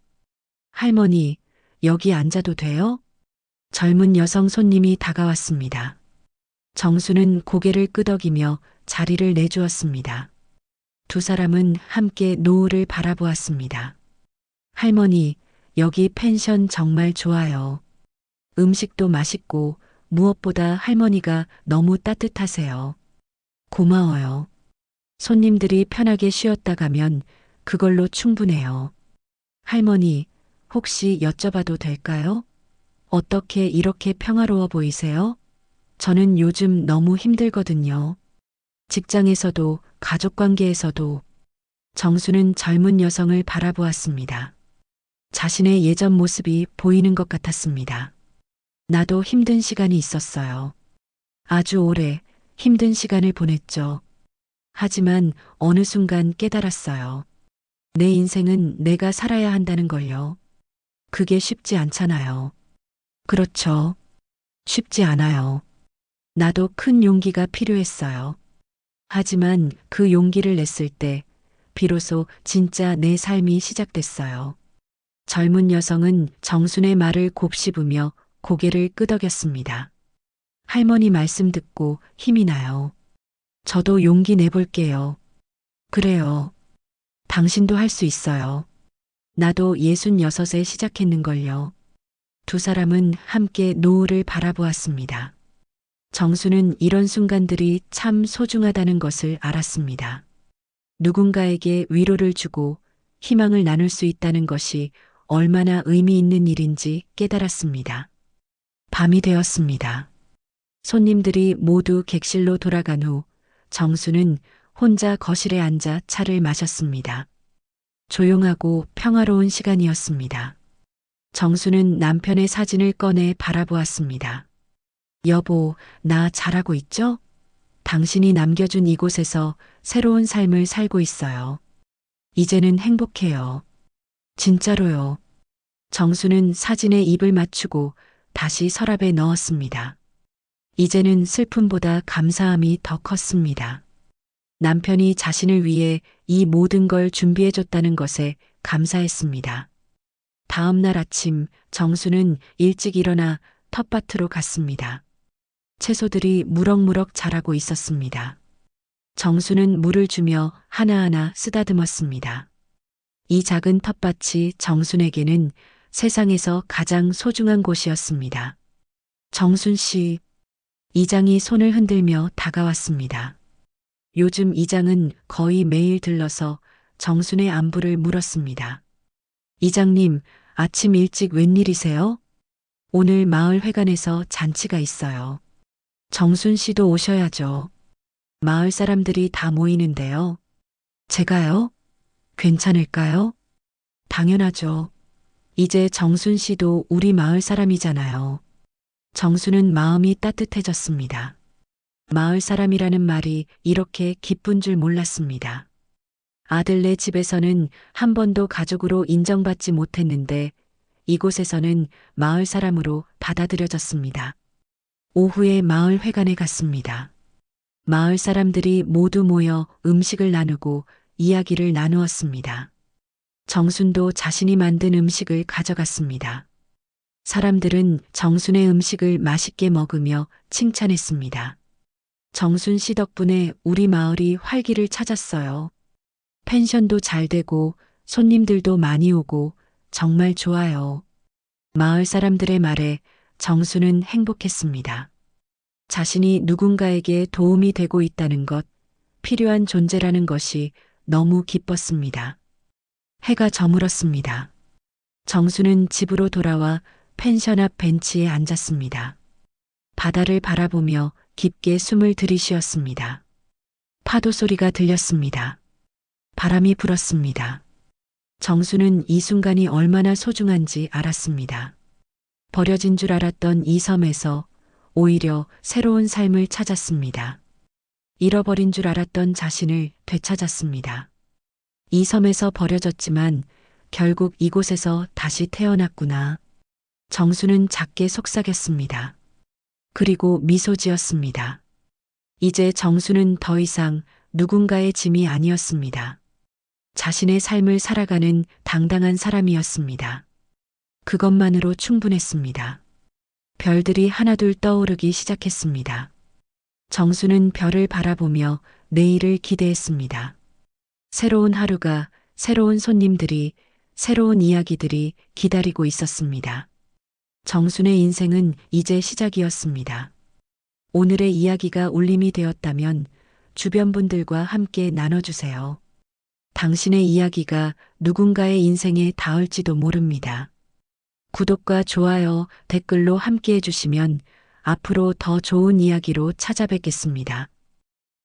할머니, 여기 앉아도 돼요? 젊은 여성 손님이 다가왔습니다. 정수는 고개를 끄덕이며 자리를 내주었습니다. 두 사람은 함께 노을을 바라보았습니다. 할머니, 여기 펜션 정말 좋아요. 음식도 맛있고 무엇보다 할머니가 너무 따뜻하세요. 고마워요. 손님들이 편하게 쉬었다 가면 그걸로 충분해요. 할머니, 혹시 여쭤봐도 될까요? 어떻게 이렇게 평화로워 보이세요? 저는 요즘 너무 힘들거든요. 직장에서도 가족 관계에서도. 정수는 젊은 여성을 바라보았습니다. 자신의 예전 모습이 보이는 것 같았습니다. 나도 힘든 시간이 있었어요. 아주 오래 힘든 시간을 보냈죠. 하지만 어느 순간 깨달았어요. 내 인생은 내가 살아야 한다는 걸요. 그게 쉽지 않잖아요. 그렇죠. 쉽지 않아요. 나도 큰 용기가 필요했어요. 하지만 그 용기를 냈을 때 비로소 진짜 내 삶이 시작됐어요. 젊은 여성은 정순의 말을 곱씹으며 고개를 끄덕였습니다. 할머니 말씀 듣고 힘이 나요. 저도 용기 내볼게요. 그래요. 당신도 할 수 있어요. 나도 66에 시작했는걸요. 두 사람은 함께 노을을 바라보았습니다. 정수는 이런 순간들이 참 소중하다는 것을 알았습니다. 누군가에게 위로를 주고 희망을 나눌 수 있다는 것이 얼마나 의미 있는 일인지 깨달았습니다. 밤이 되었습니다. 손님들이 모두 객실로 돌아간 후 정수는 혼자 거실에 앉아 차를 마셨습니다. 조용하고 평화로운 시간이었습니다. 정수는 남편의 사진을 꺼내 바라보았습니다. 여보, 나 잘하고 있죠? 당신이 남겨준 이곳에서 새로운 삶을 살고 있어요. 이제는 행복해요. 진짜로요. 정수는 사진에 입을 맞추고 다시 서랍에 넣었습니다. 이제는 슬픔보다 감사함이 더 컸습니다. 남편이 자신을 위해 이 모든 걸 준비해줬다는 것에 감사했습니다. 다음 날 아침 정수는 일찍 일어나 텃밭으로 갔습니다. 채소들이 무럭무럭 자라고 있었습니다. 정수는 물을 주며 하나하나 쓰다듬었습니다. 이 작은 텃밭이 정순에게는 세상에서 가장 소중한 곳이었습니다. 정순 씨, 이장이 손을 흔들며 다가왔습니다. 요즘 이장은 거의 매일 들러서 정순의 안부를 물었습니다. 이장님, 아침 일찍 웬일이세요? 오늘 마을 회관에서 잔치가 있어요. 정순 씨도 오셔야죠. 마을 사람들이 다 모이는데요. 제가요? 괜찮을까요? 당연하죠. 이제 정순 씨도 우리 마을 사람이잖아요. 정수는 마음이 따뜻해졌습니다. 마을 사람이라는 말이 이렇게 기쁜 줄 몰랐습니다. 아들네 집에서는 한 번도 가족으로 인정받지 못했는데 이곳에서는 마을 사람으로 받아들여졌습니다. 오후에 마을 회관에 갔습니다. 마을 사람들이 모두 모여 음식을 나누고 이야기를 나누었습니다. 정순도 자신이 만든 음식을 가져갔습니다. 사람들은 정순의 음식을 맛있게 먹으며 칭찬했습니다. 정순 씨 덕분에 우리 마을이 활기를 찾았어요. 펜션도 잘 되고 손님들도 많이 오고 정말 좋아요. 마을 사람들의 말에 정순은 행복했습니다. 자신이 누군가에게 도움이 되고 있다는 것, 필요한 존재라는 것이 너무 기뻤습니다. 해가 저물었습니다. 정수는 집으로 돌아와 펜션 앞 벤치에 앉았습니다. 바다를 바라보며 깊게 숨을 들이쉬었습니다. 파도 소리가 들렸습니다. 바람이 불었습니다. 정수는 이 순간이 얼마나 소중한지 알았습니다. 버려진 줄 알았던 이 섬에서 오히려 새로운 삶을 찾았습니다. 잃어버린 줄 알았던 자신을 되찾았습니다. 이 섬에서 버려졌지만 결국 이곳에서 다시 태어났구나. 정수는 작게 속삭였습니다. 그리고 미소 지었습니다. 이제 정수는 더 이상 누군가의 짐이 아니었습니다. 자신의 삶을 살아가는 당당한 사람이었습니다. 그것만으로 충분했습니다. 별들이 하나둘 떠오르기 시작했습니다. 정수는 별을 바라보며 내일을 기대했습니다. 새로운 하루가, 새로운 손님들이, 새로운 이야기들이 기다리고 있었습니다. 정순의 인생은 이제 시작이었습니다. 오늘의 이야기가 울림이 되었다면 주변 분들과 함께 나눠주세요. 당신의 이야기가 누군가의 인생에 닿을지도 모릅니다. 구독과 좋아요, 댓글로 함께 해주시면 앞으로 더 좋은 이야기로 찾아뵙겠습니다.